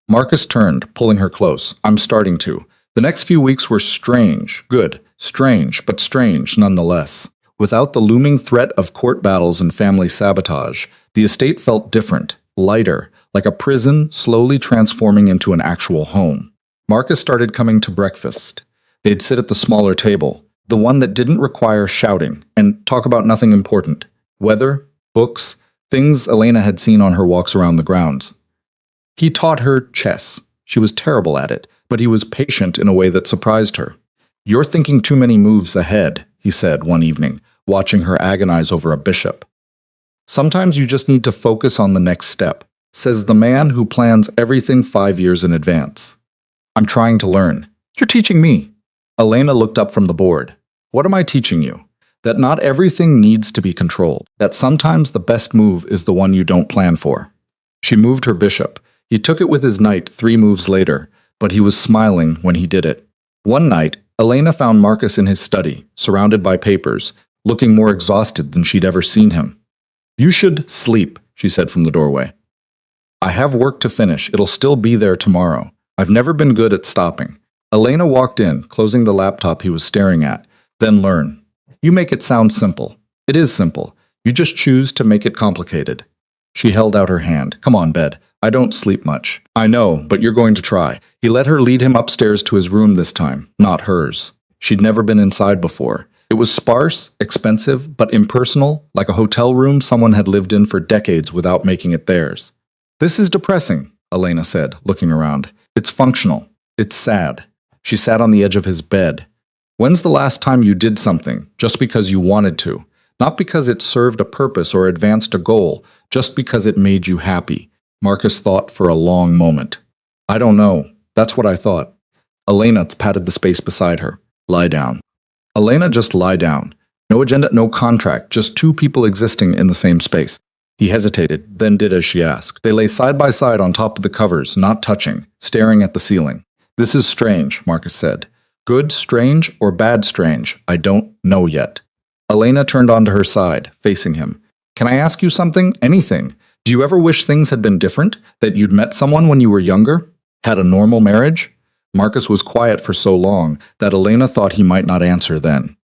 Marcus turned, pulling her close. I'm starting to. The next few weeks were strange. Good. Strange, but strange nonetheless. Without the looming threat of court battles and family sabotage, the estate felt different, lighter, like a prison slowly transforming into an actual home. Marcus started coming to breakfast. They'd sit at the smaller table, the one that didn't require shouting, and talk about nothing important. Weather, books, things Elena had seen on her walks around the grounds. He taught her chess. She was terrible at it, but he was patient in a way that surprised her. You're thinking too many moves ahead, he said one evening, watching her agonize over a bishop. Sometimes you just need to focus on the next step, says the man who plans everything 5 years in advance. I'm trying to learn. You're teaching me. Elena looked up from the board. What am I teaching you? That not everything needs to be controlled. That sometimes the best move is the one you don't plan for. She moved her bishop. He took it with his knight 3 moves later, but he was smiling when he did it. One night, Elena found Marcus in his study, surrounded by papers, looking more exhausted than she'd ever seen him. You should sleep, she said from the doorway. I have work to finish. It'll still be there tomorrow. I've never been good at stopping. Elena walked in, closing the laptop he was staring at. Then learn. You make it sound simple. It is simple. You just choose to make it complicated. She held out her hand. Come on, bed. I don't sleep much. I know, but you're going to try. He let her lead him upstairs to his room this time, not hers. She'd never been inside before. It was sparse, expensive, but impersonal, like a hotel room someone had lived in for decades without making it theirs. This is depressing, Elena said, looking around. It's functional. It's sad. She sat on the edge of his bed. When's the last time you did something, just because you wanted to? Not because it served a purpose or advanced a goal, just because it made you happy. Marcus thought for a long moment. I don't know. That's what I thought. Elena patted the space beside her. Lie down. Elena, just lie down. No agenda, no contract, just 2 people existing in the same space. He hesitated, then did as she asked. They lay side by side on top of the covers, not touching, staring at the ceiling. This is strange, Marcus said. Good strange or bad strange, I don't know yet. Elena turned onto her side, facing him. Can I ask you something? Anything. Do you ever wish things had been different? That you'd met someone when you were younger? Had a normal marriage? Marcus was quiet for so long that Elena thought he might not answer then.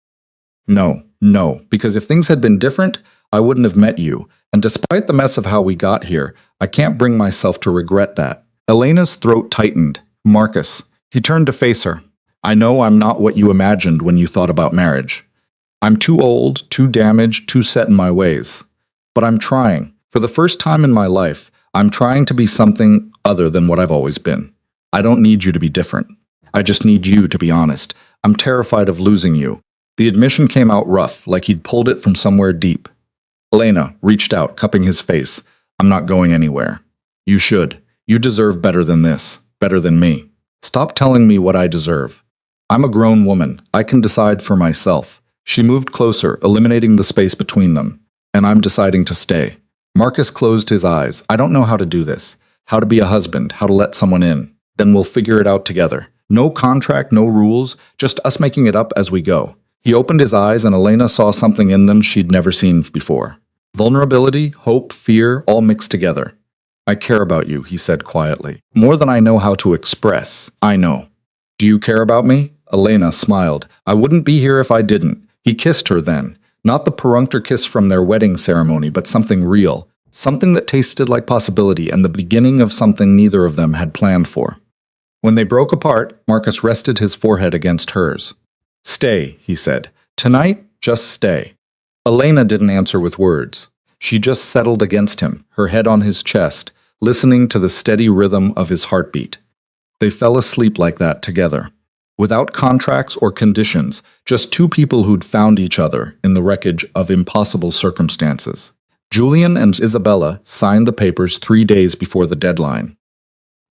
No, because if things had been different, I wouldn't have met you, and despite the mess of how we got here, I can't bring myself to regret that. Elena's throat tightened. Marcus. He turned to face her. I know I'm not what you imagined when you thought about marriage. I'm too old, too damaged, too set in my ways. But I'm trying. For the first time in my life, I'm trying to be something other than what I've always been. I don't need you to be different. I just need you to be honest. I'm terrified of losing you. The admission came out rough, like he'd pulled it from somewhere deep. Elena reached out, cupping his face. I'm not going anywhere. You should. You deserve better than this. Better than me. Stop telling me what I deserve. I'm a grown woman. I can decide for myself. She moved closer, eliminating the space between them. And I'm deciding to stay. Marcus closed his eyes. I don't know how to do this. How to be a husband, how to let someone in. Then we'll figure it out together. No contract, no rules, just us making it up as we go. He opened his eyes and Elena saw something in them she'd never seen before. Vulnerability, hope, fear, all mixed together. I care about you, he said quietly. More than I know how to express. I know. Do you care about me? Elena smiled. I wouldn't be here if I didn't. He kissed her then. Not the perfunctory kiss from their wedding ceremony, but something real. Something that tasted like possibility and the beginning of something neither of them had planned for. When they broke apart, Marcus rested his forehead against hers. Stay, he said. Tonight, just stay. Elena didn't answer with words. She just settled against him, her head on his chest, listening to the steady rhythm of his heartbeat. They fell asleep like that together. Without contracts or conditions, just two people who'd found each other in the wreckage of impossible circumstances. Julian and Isabella signed the papers 3 days before the deadline.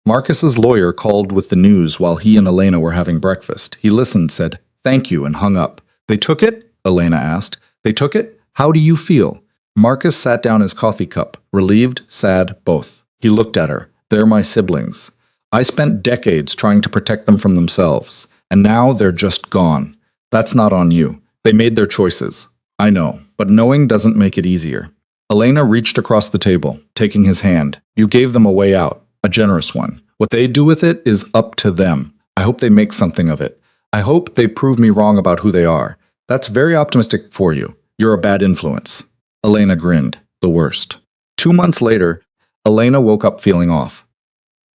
Marcus's lawyer called with the news while he and Elena were having breakfast. He listened, said, "Thank you," and hung up. They took it? Elena asked. They took it? How do you feel? Marcus sat down his coffee cup, relieved, sad, both. He looked at her. They're my siblings. I spent decades trying to protect them from themselves, and now they're just gone. That's not on you. They made their choices. I know, but knowing doesn't make it easier. Elena reached across the table, taking his hand. You gave them a way out, a generous one. What they do with it is up to them. I hope they make something of it. I hope they prove me wrong about who they are. That's very optimistic for you. You're a bad influence. Elena grinned. The worst. 2 months later, Elena woke up feeling off.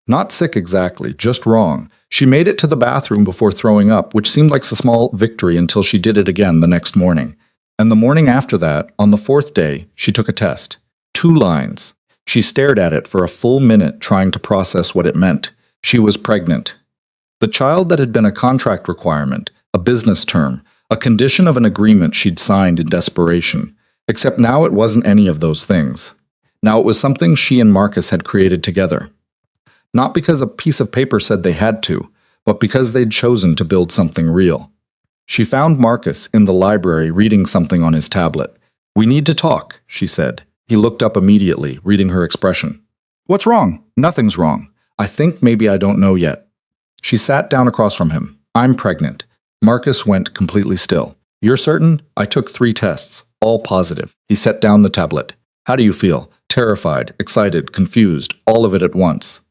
Not sick exactly, just wrong. She made it to the bathroom before throwing up, which seemed like a small victory until she did it again the next morning. And the morning after that, on the 4th day, she took a test. 2 lines. She stared at it for a full minute trying to process what it meant. She was pregnant. The child that had been a contract requirement, a business term, a condition of an agreement she'd signed in desperation. Except now it wasn't any of those things. Now it was something she and Marcus had created together. Not because a piece of paper said they had to, but because they'd chosen to build something real. She found Marcus in the library reading something on his tablet. We need to talk, she said. He looked up immediately, reading her expression. What's wrong? Nothing's wrong. I think maybe I don't know yet. She sat down across from him. I'm pregnant. Marcus went completely still. You're certain? I took 3 tests, all positive. He set down the tablet. How do you feel? Terrified, excited, confused, all of it at once.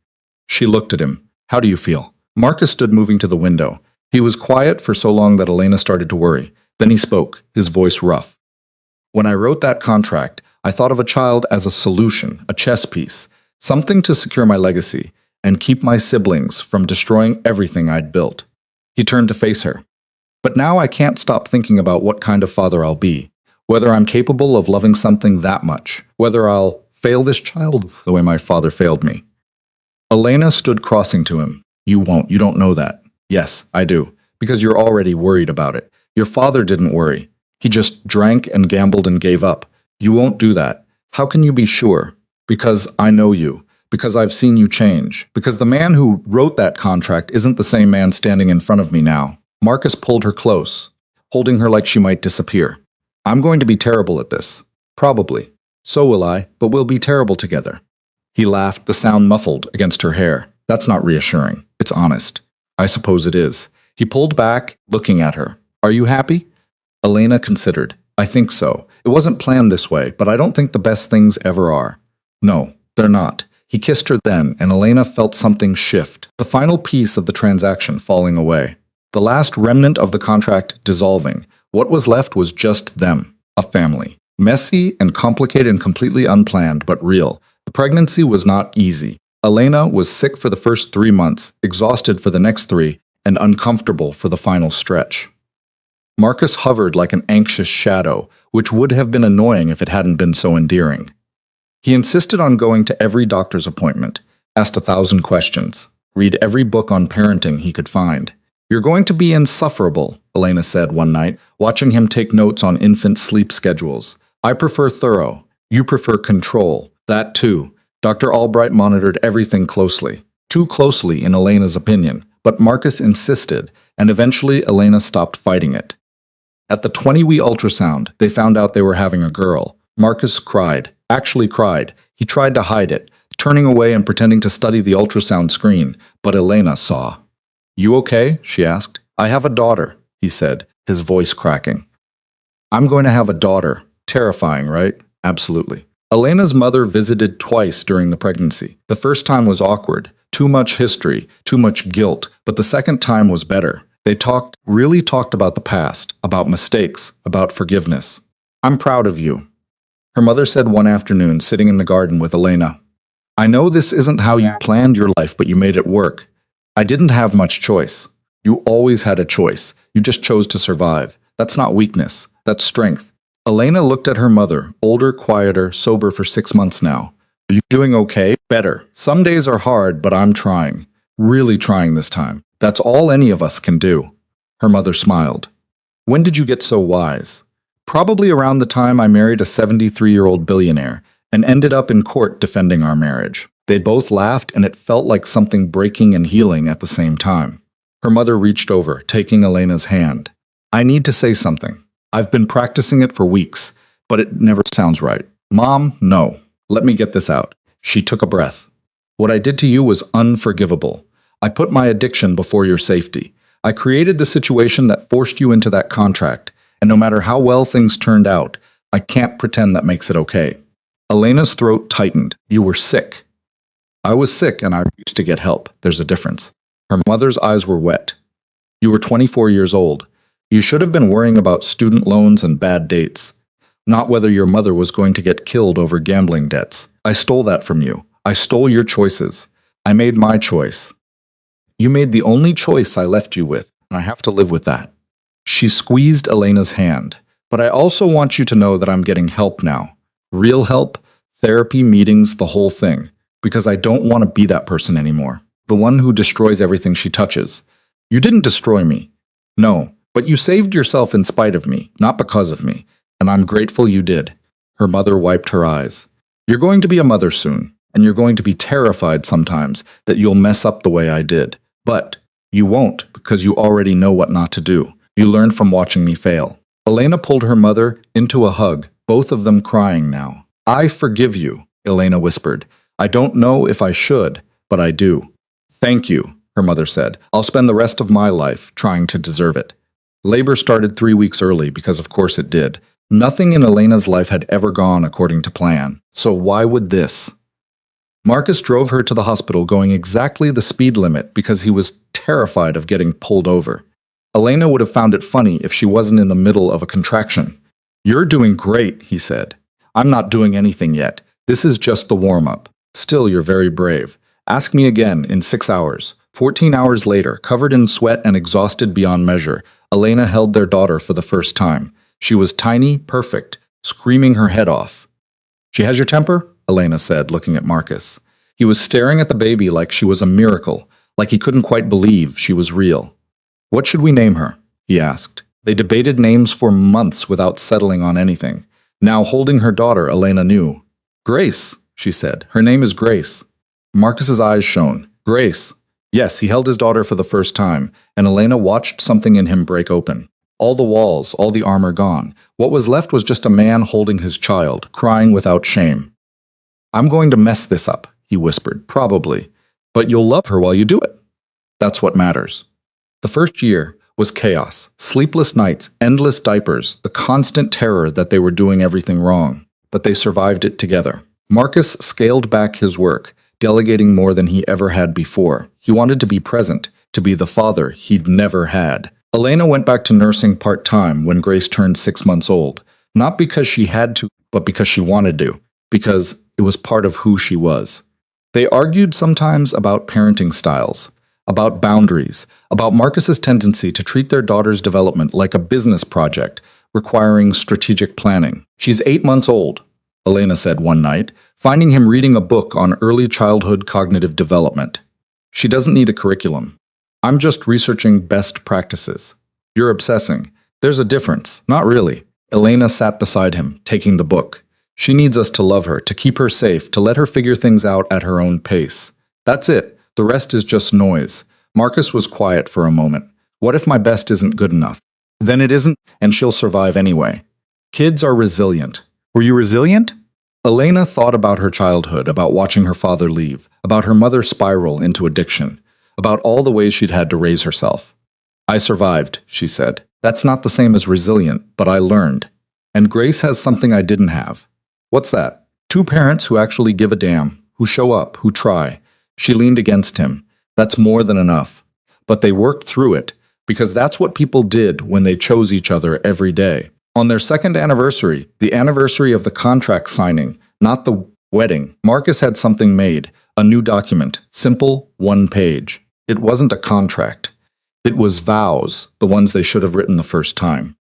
She looked at him. How do you feel? Marcus stood moving to the window. He was quiet for so long that Elena started to worry. Then he spoke, his voice rough. When I wrote that contract, I thought of a child as a solution, a chess piece, something to secure my legacy and keep my siblings from destroying everything I'd built. He turned to face her. But now I can't stop thinking about what kind of father I'll be, whether I'm capable of loving something that much, whether I'll fail this child the way my father failed me. Elena stood crossing to him. You won't. You don't know that. Yes, I do. Because you're already worried about it. Your father didn't worry. He just drank and gambled and gave up. You won't do that. How can you be sure? Because I know you. Because I've seen you change. Because the man who wrote that contract isn't the same man standing in front of me now. Marcus pulled her close, holding her like she might disappear. I'm going to be terrible at this. Probably. So will I, but we'll be terrible together. He laughed, the sound muffled against her hair. That's not reassuring. It's honest. I suppose it is. He pulled back, looking at her. Are you happy? Elena considered. I think so. It wasn't planned this way, but I don't think the best things ever are. No, they're not. He kissed her then, and Elena felt something shift. The final piece of the transaction falling away. The last remnant of the contract dissolving. What was left was just them, a family. Messy and complicated and completely unplanned, but real. The pregnancy was not easy. Elena was sick for the first 3 months, exhausted for the next 3, and uncomfortable for the final stretch. Marcus hovered like an anxious shadow, which would have been annoying if it hadn't been so endearing. He insisted on going to every doctor's appointment, asked 1,000 questions, read every book on parenting he could find. You're going to be insufferable, Elena said one night, watching him take notes on infant sleep schedules. I prefer thorough. You prefer control. That too. Dr. Albright monitored everything closely. Too closely, in Elena's opinion, but Marcus insisted, and eventually Elena stopped fighting it. At the 20-week ultrasound, they found out they were having a girl. Marcus cried, actually cried. He tried to hide it, turning away and pretending to study the ultrasound screen, but Elena saw. You okay? She asked. I have a daughter, he said, his voice cracking. I'm going to have a daughter. Terrifying, right? Absolutely. Elena's mother visited twice during the pregnancy. The first time was awkward. Too much history, too much guilt, but the second time was better. They really talked about the past, about mistakes, about forgiveness. I'm proud of you, her mother said one afternoon, sitting in the garden with Elena. I know this isn't how you planned your life, but you made it work. I didn't have much choice. You always had a choice. You just chose to survive. That's not weakness. That's strength. Elena looked at her mother, older, quieter, sober for 6 months now. Are you doing okay? Better. Some days are hard, but I'm trying. Really trying this time. That's all any of us can do. Her mother smiled. When did you get so wise? Probably around the time I married a 73-year-old billionaire and ended up in court defending our marriage. They both laughed, and it felt like something breaking and healing at the same time. Her mother reached over, taking Elena's hand. I need to say something. I've been practicing it for weeks, but it never sounds right. Mom, no. Let me get this out. She took a breath. What I did to you was unforgivable. I put my addiction before your safety. I created the situation that forced you into that contract, and no matter how well things turned out, I can't pretend that makes it okay. Elena's throat tightened. You were sick. I was sick, and I refused to get help. There's a difference. Her mother's eyes were wet. You were 24 years old. You should have been worrying about student loans and bad dates, not whether your mother was going to get killed over gambling debts. I stole that from you. I stole your choices. I made my choice. You made the only choice I left you with, and I have to live with that. She squeezed Elena's hand. But I also want you to know that I'm getting help now. Real help, therapy, meetings, the whole thing. Because I don't want to be that person anymore. The one who destroys everything she touches. You didn't destroy me. No, but you saved yourself in spite of me, not because of me. And I'm grateful you did. Her mother wiped her eyes. You're going to be a mother soon, and you're going to be terrified sometimes that you'll mess up the way I did. But you won't, because you already know what not to do. You learned from watching me fail. Elena pulled her mother into a hug, both of them crying now. I forgive you, Elena whispered. I don't know if I should, but I do. Thank you, her mother said. I'll spend the rest of my life trying to deserve it. Labor started 3 weeks early because of course it did. Nothing in Elena's life had ever gone according to plan. So why would this? Marcus drove her to the hospital going exactly the speed limit because he was terrified of getting pulled over. Elena would have found it funny if she wasn't in the middle of a contraction. You're doing great, he said. I'm not doing anything yet. This is just the warm-up. Still, you're very brave. Ask me again in 6 hours. 14 hours later, covered in sweat and exhausted beyond measure, Elena held their daughter for the first time. She was tiny, perfect, screaming her head off. She has your temper? Elena said, looking at Marcus. He was staring at the baby like she was a miracle, like he couldn't quite believe she was real. What should we name her? He asked. They debated names for months without settling on anything. Now, holding her daughter, Elena knew. Grace, she said. Her name is Grace. Marcus's eyes shone. Grace. Yes, he held his daughter for the first time, and Elena watched something in him break open. All the walls, all the armor gone. What was left was just a man holding his child, crying without shame. I'm going to mess this up, he whispered, probably. But you'll love her while you do it. That's what matters. The first year was chaos, sleepless nights, endless diapers, the constant terror that they were doing everything wrong. But they survived it together. Marcus scaled back his work, delegating more than he ever had before. He wanted to be present, to be the father he'd never had. Elena went back to nursing part-time when Grace turned 6 months old, not because she had to, but because she wanted to, because it was part of who she was. They argued sometimes about parenting styles, about boundaries, about Marcus's tendency to treat their daughter's development like a business project, requiring strategic planning. She's 8 months old, Elena said one night, finding him reading a book on early childhood cognitive development. She doesn't need a curriculum. I'm just researching best practices. You're obsessing. There's a difference. Not really. Elena sat beside him, taking the book. She needs us to love her, to keep her safe, to let her figure things out at her own pace. That's it. The rest is just noise. Marcus was quiet for a moment. What if my best isn't good enough? Then it isn't, and she'll survive anyway. Kids are resilient. Were you resilient? Elena thought about her childhood, about watching her father leave, about her mother spiral into addiction, about all the ways she'd had to raise herself. I survived, she said. That's not the same as resilient, but I learned. And Grace has something I didn't have. What's that? Two parents who actually give a damn, who show up, who try. She leaned against him. That's more than enough. But they worked through it, because that's what people did when they chose each other every day. On their second anniversary, the anniversary of the contract signing, not the wedding, Marcus had something made, a new document, simple, one page. It wasn't a contract. It was vows, the ones they should have written the first time.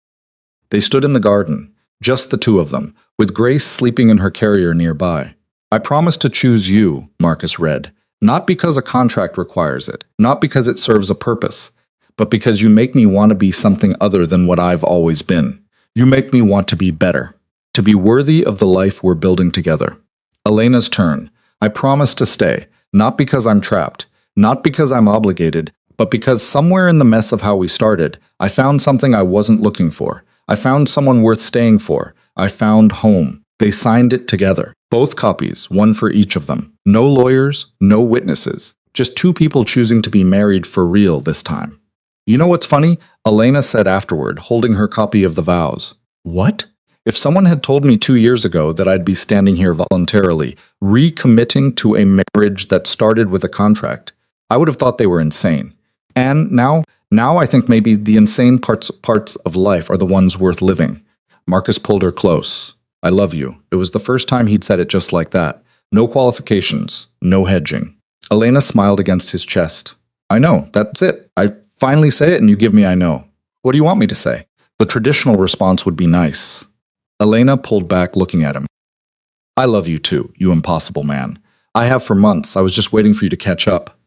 They stood in the garden, just the two of them, with Grace sleeping in her carrier nearby. I promise to choose you, Marcus read, not because a contract requires it, not because it serves a purpose, but because you make me want to be something other than what I've always been. You make me want to be better, to be worthy of the life we're building together. Elena's turn. I promise to stay, not because I'm trapped, not because I'm obligated, but because somewhere in the mess of how we started, I found something I wasn't looking for. I found someone worth staying for. I found home. They signed it together. Both copies, one for each of them. No lawyers, no witnesses. Just two people choosing to be married for real this time. You know what's funny? Elena said afterward, holding her copy of the vows. What? If someone had told me 2 years ago that I'd be standing here voluntarily, recommitting to a marriage that started with a contract, I would have thought they were insane. And now I think maybe the insane parts of life are the ones worth living. Marcus pulled her close. I love you. It was the first time he'd said it just like that. No qualifications, no hedging. Elena smiled against his chest. I know, that's it. I finally say it and you give me I know. What do you want me to say? The traditional response would be nice. Elena pulled back, looking at him. I love you too, you impossible man. I have for months. I was just waiting for you to catch up.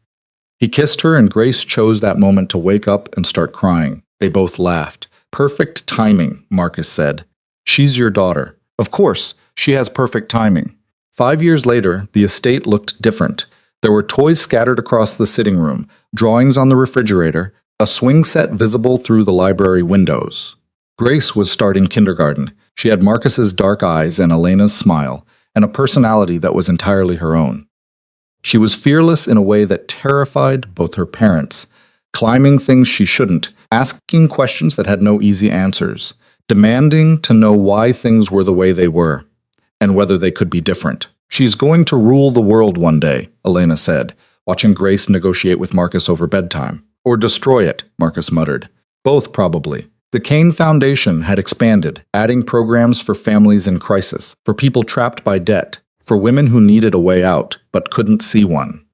He kissed her and Grace chose that moment to wake up and start crying. They both laughed. Perfect timing, Marcus said. She's your daughter. Of course, she has perfect timing. 5 years later, the estate looked different. There were toys scattered across the sitting room, drawings on the refrigerator, a swing set visible through the library windows. Grace was starting kindergarten. She had Marcus's dark eyes and Elena's smile, and a personality that was entirely her own. She was fearless in a way that terrified both her parents, climbing things she shouldn't, asking questions that had no easy answers, demanding to know why things were the way they were, and whether they could be different. She's going to rule the world one day, Elena said, watching Grace negotiate with Marcus over bedtime. Or destroy it, Marcus muttered. Both, probably. The Kane Foundation had expanded, adding programs for families in crisis, for people trapped by debt, for women who needed a way out but couldn't see one.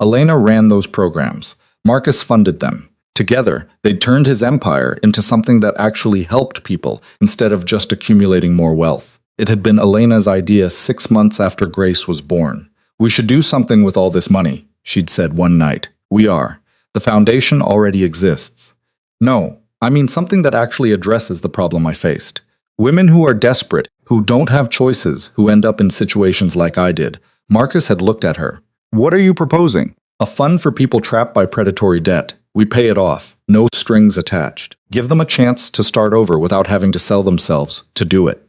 Elena ran those programs. Marcus funded them. Together, they'd turned his empire into something that actually helped people instead of just accumulating more wealth. It had been Elena's idea 6 months after Grace was born. We should do something with all this money, she'd said one night. We are. The foundation already exists. No, I mean something that actually addresses the problem I faced. Women who are desperate, who don't have choices, who end up in situations like I did. Marcus had looked at her. What are you proposing? A fund for people trapped by predatory debt. We pay it off, no strings attached. Give them a chance to start over without having to sell themselves to do it.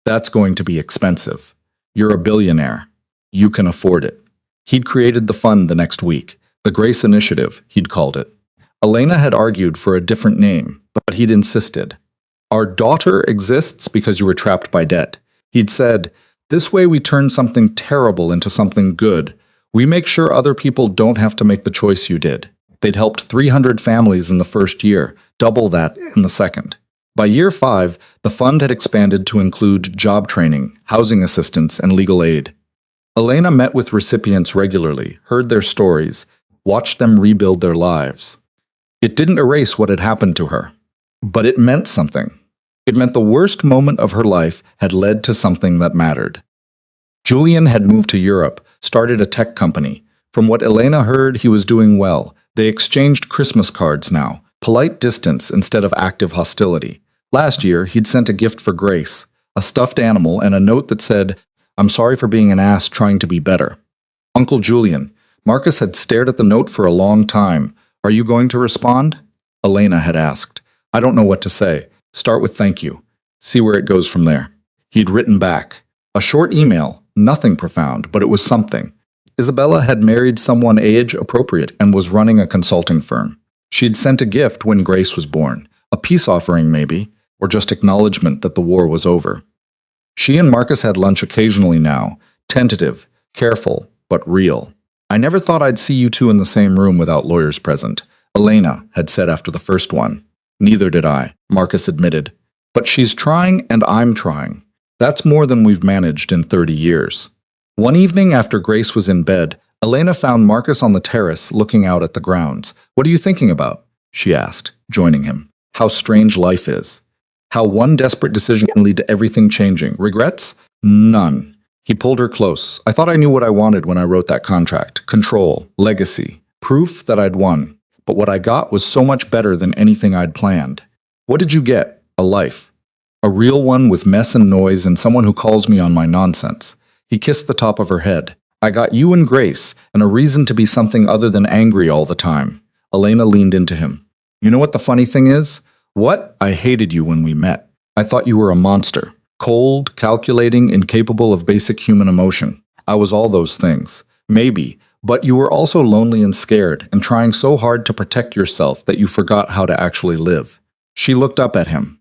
That's going to be expensive. You're a billionaire. You can afford it. He'd created the fund the next week. The Grace Initiative, he'd called it. Elena had argued for a different name, but he'd insisted. Our daughter exists because you were trapped by debt. He'd said, this way we turn something terrible into something good. We make sure other people don't have to make the choice you did. They'd helped 300 families in the first year, double that in the second. By year 5, the fund had expanded to include job training, housing assistance, and legal aid. Elena met with recipients regularly, heard their stories, watched them rebuild their lives. It didn't erase what had happened to her, but it meant something. It meant the worst moment of her life had led to something that mattered. Julian had moved to Europe, started a tech company. From what Elena heard, he was doing well. They exchanged Christmas cards now, polite distance instead of active hostility. Last year, he'd sent a gift for Grace, a stuffed animal and a note that said, I'm sorry for being an ass trying to be better. Uncle Julian. Marcus had stared at the note for a long time. Are you going to respond? Elena had asked. I don't know what to say. Start with thank you. See where it goes from there. He'd written back. A short email, nothing profound, but it was something. Isabella had married someone age-appropriate and was running a consulting firm. She'd sent a gift when Grace was born. A peace offering, maybe, or just acknowledgement that the war was over. She and Marcus had lunch occasionally now, Tentative, careful, but real. I never thought I'd see you two in the same room without lawyers present, Elena had said after the first one. Neither did I, Marcus admitted. But she's trying and I'm trying. That's more than we've managed in 30 years. One evening after Grace was in bed, Elena found Marcus on the terrace looking out at the grounds. "What are you thinking about?" she asked, joining him. "How strange life is. How one desperate decision can lead to everything changing. Regrets? None." He pulled her close. "I thought I knew what I wanted when I wrote that contract. Control, legacy, proof that I'd won. But what I got was so much better than anything I'd planned." "What did you get? A life. A real one with mess and noise and someone who calls me on my nonsense." He kissed the top of her head. "I got you and Grace, and a reason to be something other than angry all the time." Elena leaned into him. "You know what the funny thing is? What? I hated you when we met. I thought you were a monster. Cold, calculating, incapable of basic human emotion. I was all those things. Maybe. But you were also lonely and scared, and trying so hard to protect yourself that you forgot how to actually live." She looked up at him.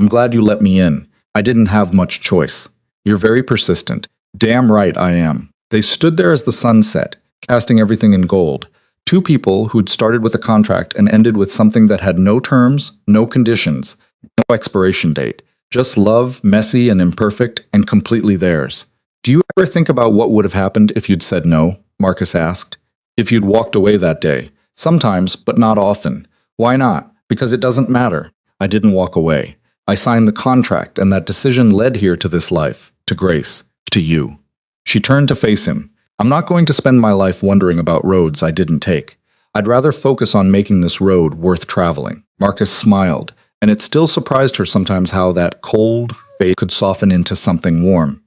"I'm glad you let me in. I didn't have much choice. You're very persistent." "Damn right I am." They stood there as the sun set, casting everything in gold. Two people who'd started with a contract and ended with something that had no terms, no conditions, no expiration date. Just love, messy and imperfect, and completely theirs. "Do you ever think about what would have happened if you'd said no?" Marcus asked. "If you'd walked away that day?" "Sometimes, but not often." "Why not?" "Because it doesn't matter. I didn't walk away. I signed the contract, and that decision led here to this life, to Grace, to you." She turned to face him. "I'm not going to spend my life wondering about roads I didn't take. I'd rather focus on making this road worth traveling." Marcus smiled, and it still surprised her sometimes how that cold face could soften into something warm.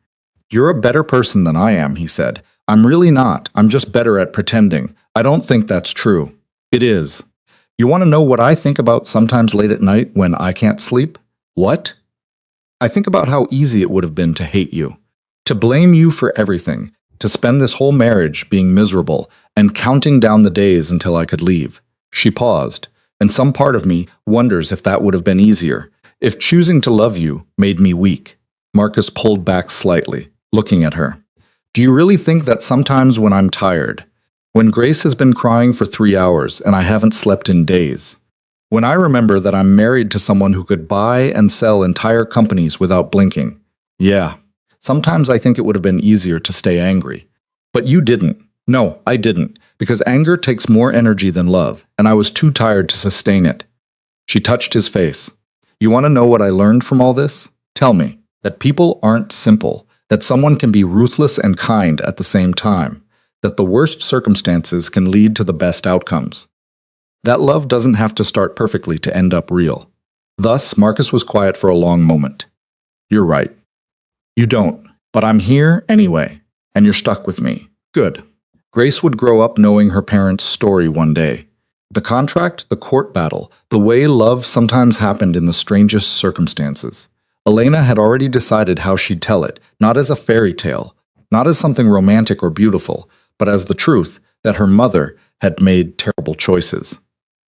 "You're a better person than I am," he said. "I'm really not. I'm just better at pretending. I don't think that's true." "It is. You want to know what I think about sometimes late at night when I can't sleep?" "What?" "I think about how easy it would have been to hate you. To blame you for everything, to spend this whole marriage being miserable and counting down the days until I could leave." She paused, and some part of me wonders if that would have been easier, if choosing to love you made me weak. Marcus pulled back slightly, looking at her. "Do you really think that sometimes when I'm tired, when Grace has been crying for 3 hours and I haven't slept in days, when I remember that I'm married to someone who could buy and sell entire companies without blinking? Yeah. Sometimes I think it would have been easier to stay angry. But you didn't. No, I didn't, because anger takes more energy than love, and I was too tired to sustain it." She touched his face. "You want to know what I learned from all this? Tell me that people aren't simple, that someone can be ruthless and kind at the same time, that the worst circumstances can lead to the best outcomes. That love doesn't have to start perfectly to end up real." Thus, Marcus was quiet for a long moment. "You're right. You don't, but I'm here anyway, and you're stuck with me. Good." Grace would grow up knowing her parents' story one day. The contract, the court battle, the way love sometimes happened in the strangest circumstances. Elena had already decided how she'd tell it, not as a fairy tale, not as something romantic or beautiful, but as the truth that her mother had made terrible choices.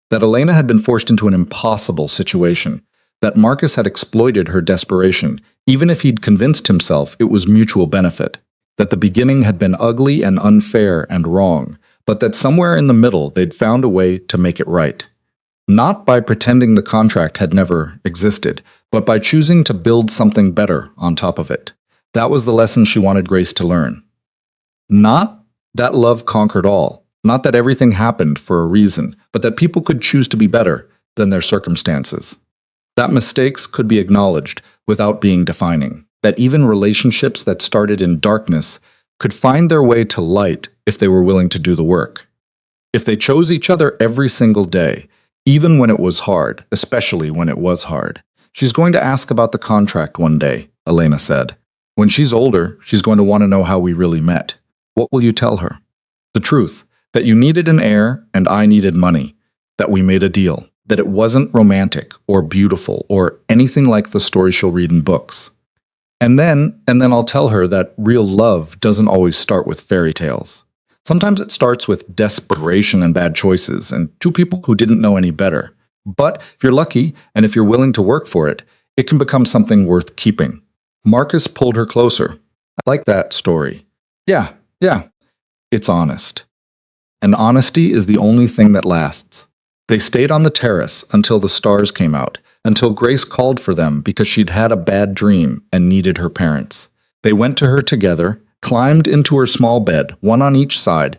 That Elena had been forced into an impossible situation, that Marcus had exploited her desperation, even if he'd convinced himself it was mutual benefit, that the beginning had been ugly and unfair and wrong, but that somewhere in the middle they'd found a way to make it right. Not by pretending the contract had never existed, but by choosing to build something better on top of it. That was the lesson she wanted Grace to learn. Not that love conquered all, not that everything happened for a reason, but that people could choose to be better than their circumstances. That mistakes could be acknowledged without being defining. That even relationships that started in darkness could find their way to light if they were willing to do the work. If they chose each other every single day, even when it was hard, especially when it was hard. "She's going to ask about the contract one day," Elena said. "When she's older, she's going to want to know how we really met." "What will you tell her?" "The truth, that you needed an heir and I needed money, that we made a deal, that it wasn't romantic or beautiful or anything like the story she'll read in books. And then I'll tell her that real love doesn't always start with fairy tales. Sometimes it starts with desperation and bad choices and two people who didn't know any better. But if you're lucky and if you're willing to work for it, it can become something worth keeping." Marcus pulled her closer. I like that story. Yeah. It's honest. And honesty is the only thing that lasts. They stayed on the terrace until the stars came out, until Grace called for them because she'd had a bad dream and needed her parents. They went to her together, climbed into her small bed, one on each side,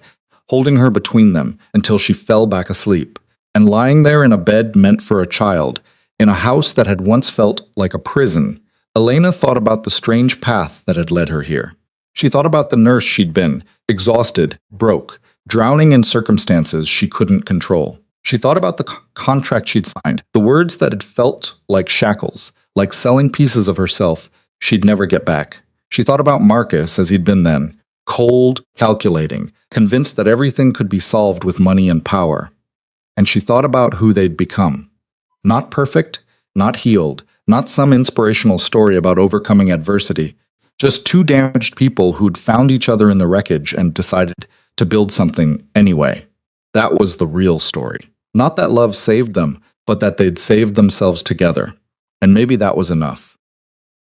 holding her between them until she fell back asleep. And lying there in a bed meant for a child, in a house that had once felt like a prison, Elena thought about the strange path that had led her here. She thought about the nurse she'd been, exhausted, broke, drowning in circumstances she couldn't control. She thought about the contract she'd signed, the words that had felt like shackles, like selling pieces of herself she'd never get back. She thought about Marcus as he'd been then, cold, calculating, convinced that everything could be solved with money and power. And she thought about who they'd become. Not perfect, not healed, not some inspirational story about overcoming adversity, just two damaged people who'd found each other in the wreckage and decided to build something anyway. That was the real story. Not that love saved them, but that they'd saved themselves together. And maybe that was enough.